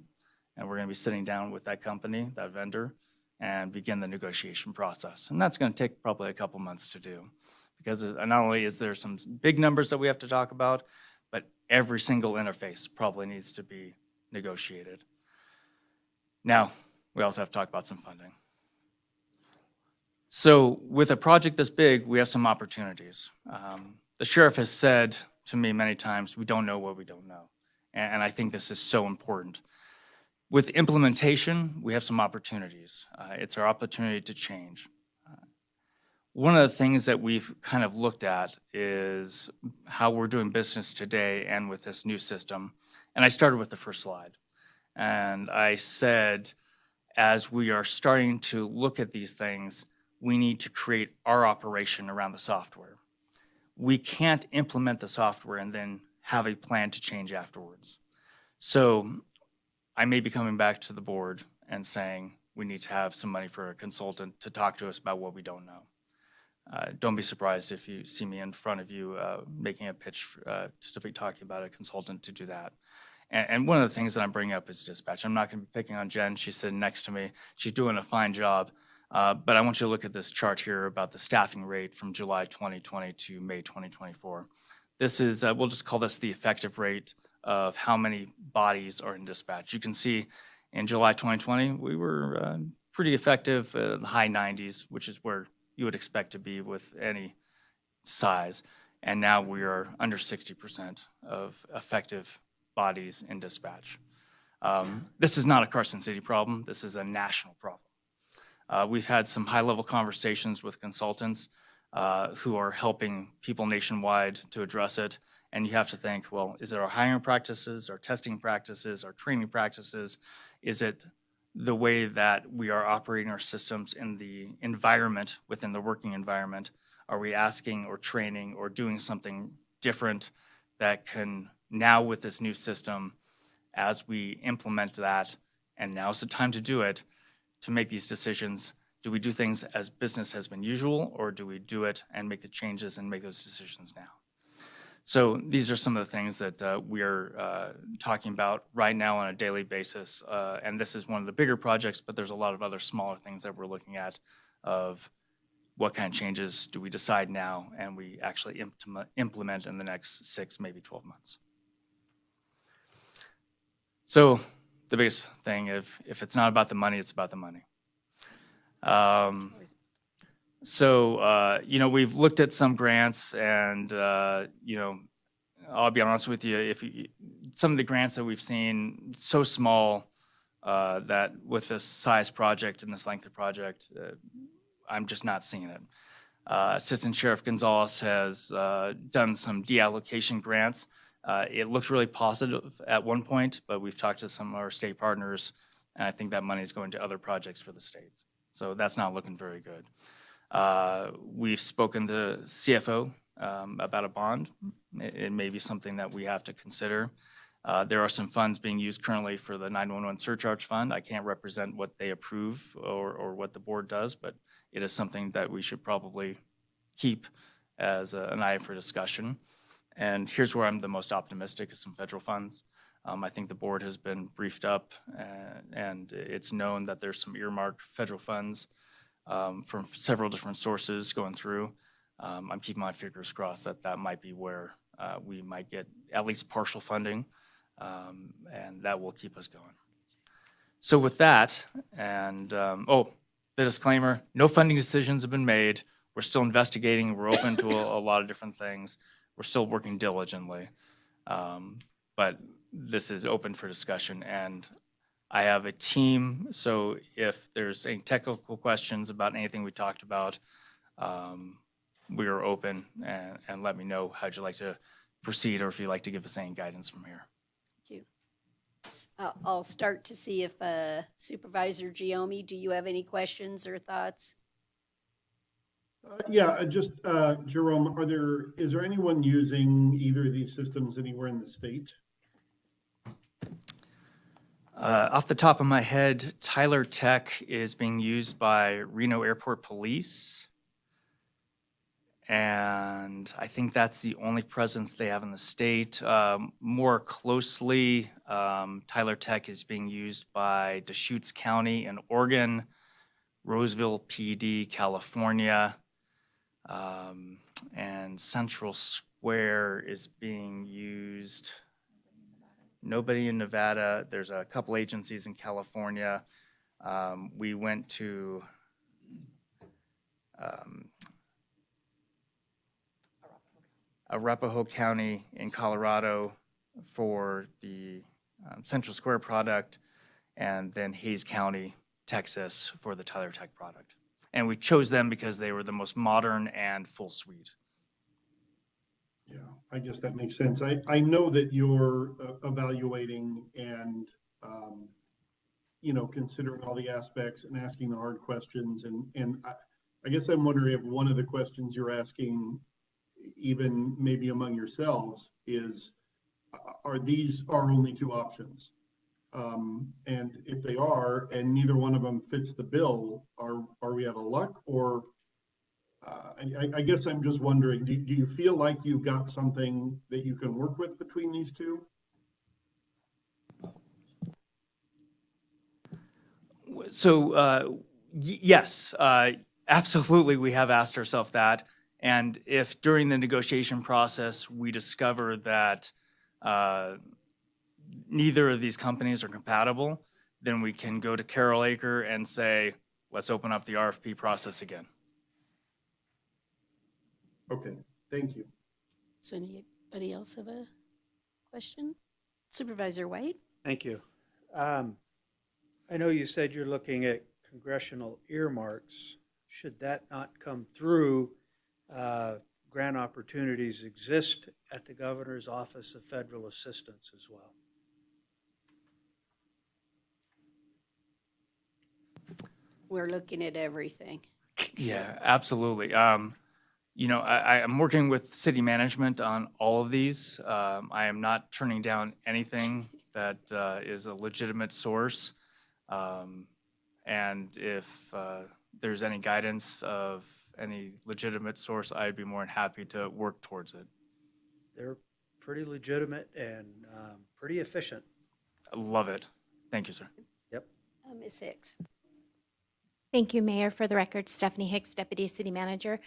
And we're going to be sitting down with that company, that vendor, and begin the negotiation process. And that's going to take probably a couple months to do, because not only is there some big numbers that we have to talk about, but every single interface probably needs to be negotiated. Now, we also have to talk about some funding. So with a project this big, we have some opportunities. The sheriff has said to me many times, we don't know what we don't know. And I think this is so important. With implementation, we have some opportunities. It's our opportunity to change. One of the things that we've kind of looked at is how we're doing business today and with this new system. And I started with the first slide. And I said, as we are starting to look at these things, we need to create our operation around the software. We can't implement the software and then have a plan to change afterwards. So I may be coming back to the board and saying we need to have some money for a consultant to talk to us about what we don't know. Don't be surprised if you see me in front of you making a pitch to be talking about a consultant to do that. And one of the things that I'm bringing up is dispatch. I'm not going to be picking on Jen. She's sitting next to me. She's doing a fine job. But I want you to look at this chart here about the staffing rate from July 2020 to May 2024. This is, we'll just call this the effective rate of how many bodies are in dispatch. You can see in July 2020, we were pretty effective, the high 90s, which is where you would expect to be with any size. And now we are under 60% of effective bodies in dispatch. This is not a Carson City problem. This is a national problem. We've had some high-level conversations with consultants who are helping people nationwide to address it. And you have to think, well, is it our hiring practices, our testing practices, our training practices? Is it the way that we are operating our systems in the environment, within the working environment? Are we asking or training or doing something different that can now, with this new system, as we implement that, and now's the time to do it, to make these decisions? Do we do things as business has been usual, or do we do it and make the changes and make those decisions now? So these are some of the things that we are talking about right now on a daily basis. And this is one of the bigger projects, but there's a lot of other smaller things that we're looking at of what kind of changes do we decide now and we actually implement in the next 6, maybe 12 months. So the biggest thing, if it's not about the money, it's about the money. We've looked at some grants, and I'll be honest with you, some of the grants that we've seen, so small that with this size project and this length of project, I'm just not seeing it. Assistant Sheriff Gonzalez has done some deallocation grants. It looked really positive at one point, but we've talked to some of our state partners, and I think that money is going to other projects for the state. So that's not looking very good. We've spoken to CFO about a bond. It may be something that we have to consider. There are some funds being used currently for the 911 surcharge fund. I can't represent what they approve or what the board does, but it is something that we should probably keep as an item for discussion. And here's where I'm the most optimistic, is some federal funds. I think the board has been briefed up, and it's known that there's some earmarked federal funds from several different sources going through. I'm keeping my fingers crossed that might be where we might get at least partial funding, and that will keep us going. So with that, and the disclaimer, no funding decisions have been made. We're still investigating. We're open to a lot of different things. We're still working diligently, but this is open for discussion, and I have a team, so if there's any technical questions about anything we talked about, we are open, and let me know how'd you like to proceed, or if you'd like to give us any guidance from here. Thank you. I'll start to see if Supervisor Giomi, do you have any questions or thoughts? Jerome, is there anyone using either of these systems anywhere in the state? Off the top of my head, Tyler Tech is being used by Reno Airport Police. And I think that's the only presence they have in the state. More closely, Tyler Tech is being used by Deschutes County in Oregon, Roseville PD, California, and Central Square is being used. Nobody in Nevada. There's a couple agencies in California. We went to Arapahoe County in Colorado for the Central Square product, and then Hayes County, Texas for the Tyler Tech product. And we chose them because they were the most modern and full suite. Yeah, I guess that makes sense. I know that you're evaluating and, considering all the aspects and asking the hard questions. And I guess I'm wondering if one of the questions you're asking, even maybe among yourselves, is, are these our only two options? And if they are, and neither one of them fits the bill, are we out of luck? Or I guess I'm just wondering, do you feel like you've got something that you can work with between these two? So yes, absolutely, we have asked ourselves that. And if during the negotiation process we discover that neither of these companies are compatible, then we can go to Carroll Acre and say, let's open up the RFP process again. Okay, thank you. Does anybody else have a question? Supervisor White? Thank you. I know you said you're looking at congressional earmarks. Should that not come through, grant opportunities exist at the Governor's Office of Federal Assistance as well. We're looking at everything. Yeah, absolutely. I'm working with city management on all of these. I am not turning down anything that is a legitimate source. And if there's any guidance of any legitimate source, I'd be more than happy to work towards it. They're pretty legitimate and pretty efficient. I love it. Thank you, sir. Yep. Ms. Hicks? Thank you, Mayor. For the record, Stephanie Hicks, Deputy City Manager.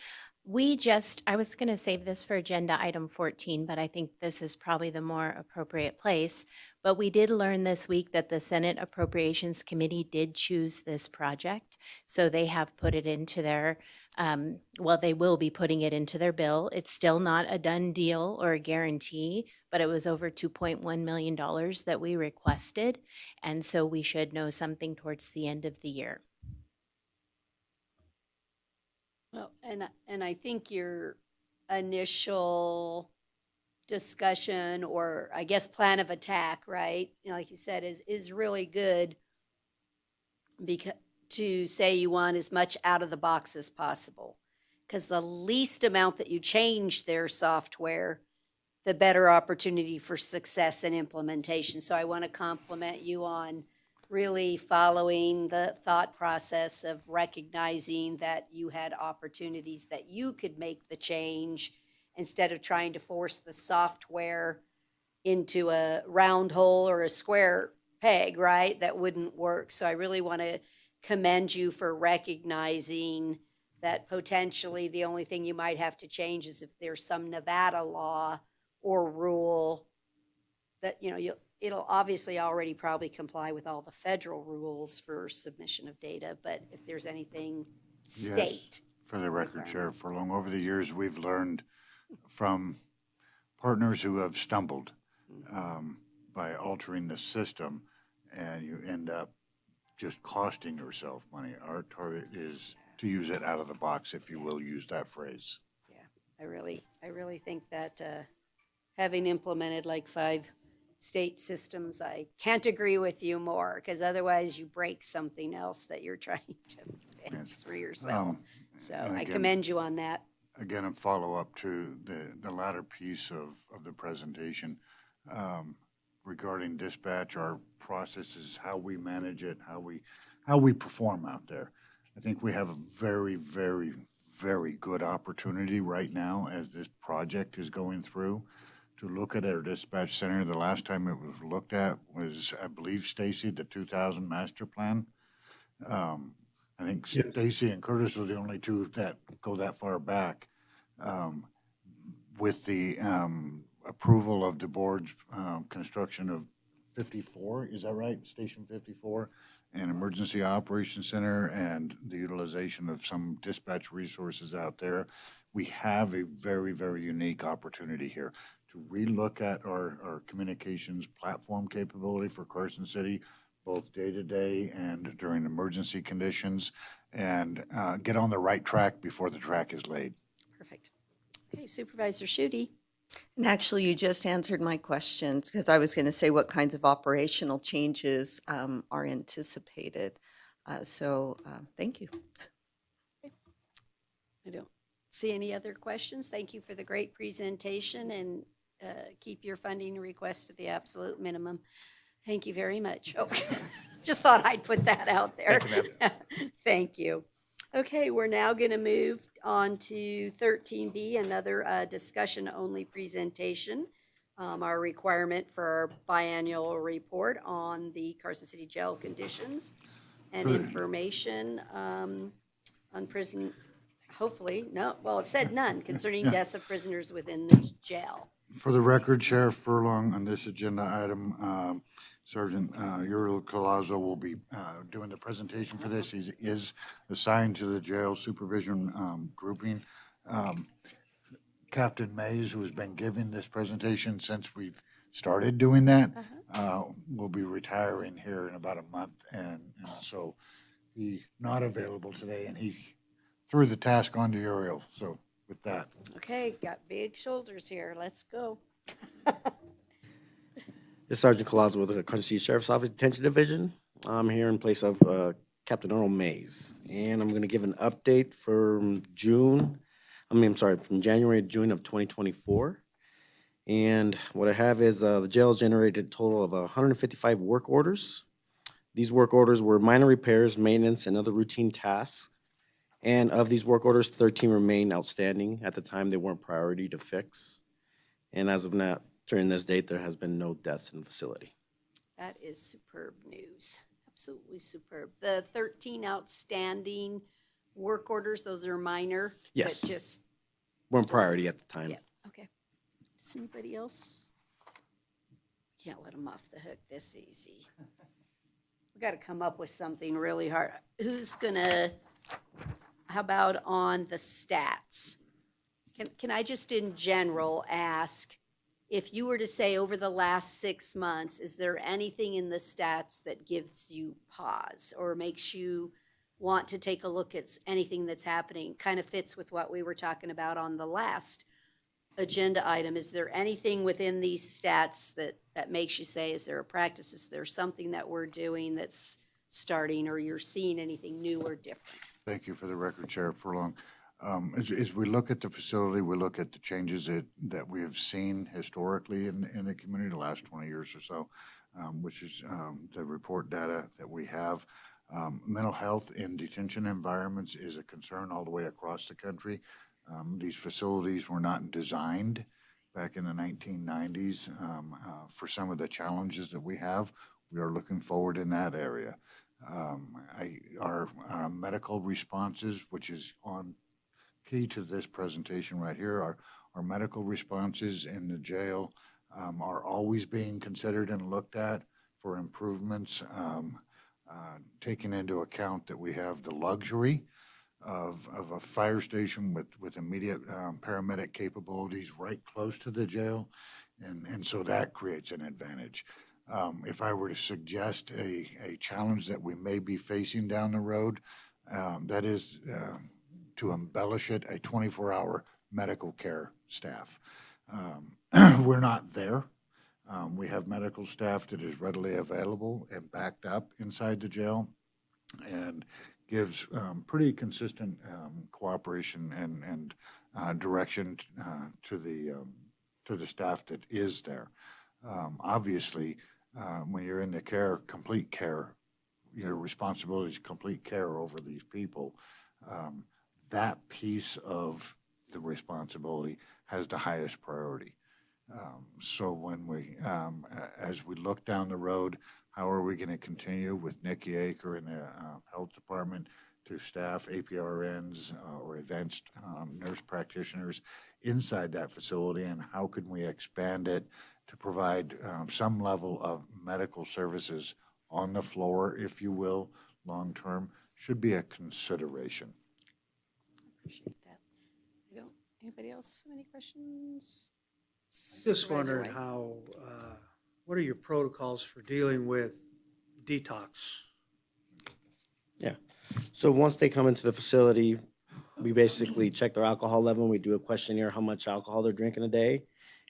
I was going to save this for agenda item 14, but I think this is probably the more appropriate place. But we did learn this week that the Senate Appropriations Committee did choose this project. So they have put it into their, they will be putting it into their bill. It's still not a done deal or a guarantee, but it was over $2.1 million that we requested. And so we should know something towards the end of the year. Well, and I think your initial discussion, or I guess plan of attack, right? Like you said, is really good, because to say you want as much out of the box as possible. Because the least amount that you change their software, the better opportunity for success and implementation. So I want to compliment you on really following the thought process of recognizing that you had opportunities that you could make the change instead of trying to force the software into a round hole or a square peg, right? That wouldn't work. So I really want to commend you for recognizing that potentially the only thing you might have to change is if there's some Nevada law or rule that, it'll obviously already probably comply with all the federal rules for submission of data, but if there's anything state. Yes, for the record, Sheriff Furlong, over the years, we've learned from partners who have stumbled by altering the system, and you end up just costing yourself money. Our target is to use it out of the box, if you will use that phrase. Yeah, I really think that having implemented like 5 state systems, I can't agree with you more, because otherwise you break something else that you're trying to fix for yourself. So I commend you on that. Again, a follow-up to the latter piece of the presentation regarding dispatch, our processes, how we manage it, how we perform out there. I think we have a very, very, very good opportunity right now as this project is going through to look at our dispatch center. The last time it was looked at was, I believe, Stacy, the 2000 master plan. I think Yes. Stacy and Curtis are the only two that go that far back. With the approval of the board's construction of 54, is that right? Station 54, and Emergency Operations Center, and the utilization of some dispatch resources out there, we have a very, very unique opportunity here to relook at our communications platform capability for Carson City, both day-to-day and during emergency conditions, and get on the right track before the track is laid. Perfect. Okay, Supervisor Shute. And actually, you just answered my question, because I was going to say what kinds of operational changes are anticipated. Thank you. I don't see any other questions. Thank you for the great presentation, and keep your funding request at the absolute minimum. Thank you very much. Oh, just thought I'd put that out there. Thank you. Okay, we're now going to move on to 13B, another discussion-only presentation. Our requirement for our biannual report on the Carson City jail conditions and information on prison, hopefully, no, well, it said none concerning deaths of prisoners within the jail. For the record, Sheriff Furlong, on this agenda item, Sergeant Uriel Colazo will be doing the presentation for this. He is assigned to the jail supervision grouping. Captain Mays, who has been giving this presentation since we've started doing that, will be retiring here in about a month, and so he's not available today, and he threw the task onto Uriel. So with that. Okay, got big shoulders here. Let's go. This is Sergeant Colazo with the Carson City Sheriff's Office Detention Division. I'm here in place of Captain Earl Mays, and I'm going to give an update from from January to June of 2024. And what I have is the jail has generated a total of 155 work orders. These work orders were minor repairs, maintenance, and other routine tasks. And of these work orders, 13 remain outstanding. At the time, they weren't priority to fix. And as of now, during this date, there has been no deaths in the facility. That is superb news. Absolutely superb. The 13 outstanding work orders, those are minor? Yes. But just. Weren't priority at the time. Yeah, okay. Does anybody else? Can't let them off the hook this easy. We got to come up with something really hard. Who's gonna, how about on the stats? Can I just in general ask, if you were to say over the last 6 months, is there anything in the stats that gives you pause or makes you want to take a look at anything that's happening? Kind of fits with what we were talking about on the last agenda item. Is there anything within these stats that makes you say, is there a practice? Is there something that we're doing that's starting, or you're seeing anything new or different? Thank you for the record, Sheriff Furlong. As we look at the facility, we look at the changes that we have seen historically in the community the last 20 years or so, which is the report data that we have. Mental health in detention environments is a concern all the way across the country. These facilities were not designed back in the 1990s for some of the challenges that we have. We are looking forward in that area. Our medical responses, which is on key to this presentation right here, our medical responses in the jail are always being considered and looked at for improvements, taking into account that we have the luxury of a fire station with immediate paramedic capabilities right close to the jail, and so that creates an advantage. If I were to suggest a challenge that we may be facing down the road, that is to embellish it, a 24-hour medical care staff. We're not there. We have medical staff that is readily available and backed up inside the jail and gives pretty consistent cooperation and direction to the staff that is there. Obviously, when you're in the care, complete care, your responsibility is complete care over these people. That piece of the responsibility has the highest priority. So when as we look down the road, how are we going to continue with Nikki Aker in the health department to staff, APRNs, or advanced nurse practitioners inside that facility, and how can we expand it to provide some level of medical services on the floor, if you will, long-term, should be a consideration. Appreciate that. Anybody else have any questions? Just Supervisor wondered White? how, what are your protocols for dealing with detox? Yeah. So once they come into the facility, we basically check their alcohol level. We do a questionnaire, how much alcohol they're drinking a day.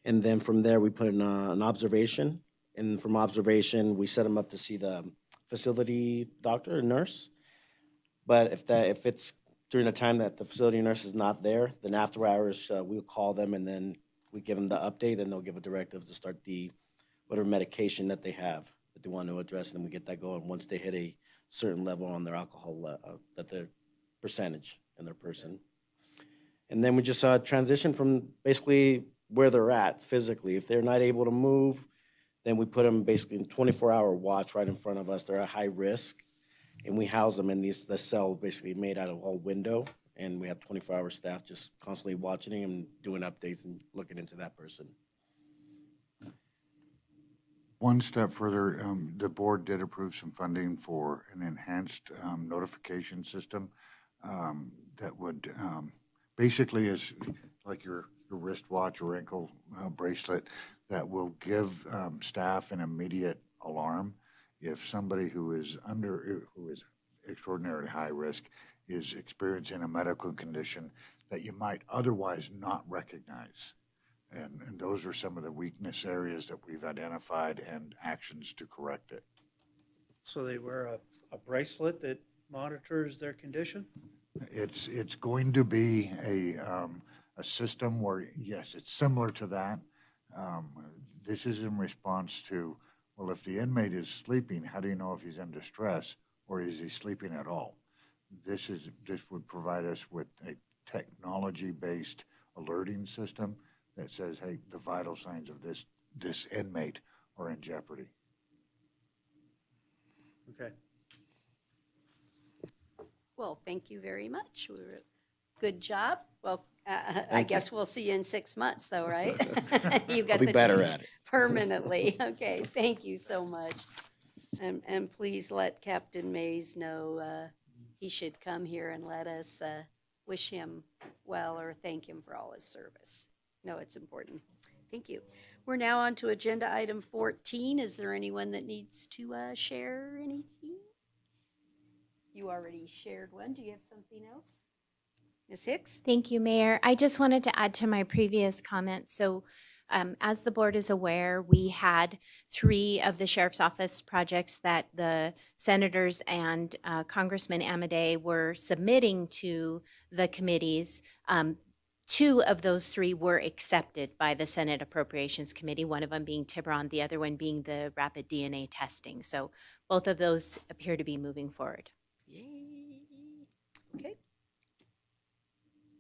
And then from there, we put in an observation. And from observation, we set them up to see the facility doctor or nurse. But if it's during the time that the facility nurse is not there, then after hours, we'll call them and then we give them the update, and they'll give a directive to start the whatever medication that they have that they want to address, and then we get that going once they hit a certain level on their alcohol, that their percentage in their person. And then we just transition from basically where they're at physically. If they're not able to move, then we put them basically in 24-hour watch right in front of us. They're at high risk, and we house them in the cell basically made out of all window, and we have 24-hour staff just constantly watching and doing updates and looking into that person. One step further, the board did approve some funding for an enhanced notification system that would basically is like your wristwatch or ankle bracelet that will give staff an immediate alarm if somebody who is extraordinarily high risk is experiencing a medical condition that you might otherwise not recognize. And those are some of the weakness areas that we've identified and actions to correct it. So they wear a bracelet that monitors their condition? It's going to be a system where, yes, it's similar to that. This is in response to, well, if the inmate is sleeping, how do you know if he's in distress, or is he sleeping at all? This would provide us with a technology-based alerting system that says, hey, the vital signs of this inmate are in jeopardy. Okay. Well, thank you very much. Good job. Well, I guess we'll see you in 6 months though, right? You got I'll be the better training at it. permanently. Okay, thank you so much. And please let Captain Mays know he should come here and let us wish him well or thank him for all his service. No, it's important. Thank you. We're now on to agenda item 14. Is there anyone that needs to share anything? You already shared one. Do you have something else? Ms. Hicks? Thank you, Mayor. I just wanted to add to my previous comment. So as the board is aware, we had 3 of the Sheriff's Office projects that the senators and Congressman Amodei were submitting to the committees. 2 of those 3 were accepted by the Senate Appropriations Committee, one of them being Tiburon, the other one being the rapid DNA testing. So both of those appear to be moving forward. Yay. Okay.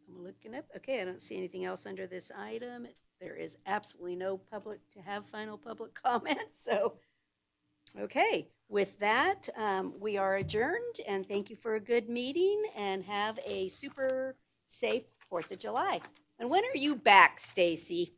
I'm looking up. Okay, I don't see anything else under this item. There is absolutely no public to have final public comment. So, okay, with that, we are adjourned, and thank you for a good meeting, and have a super safe 4th of July. And when are you back, Stacy?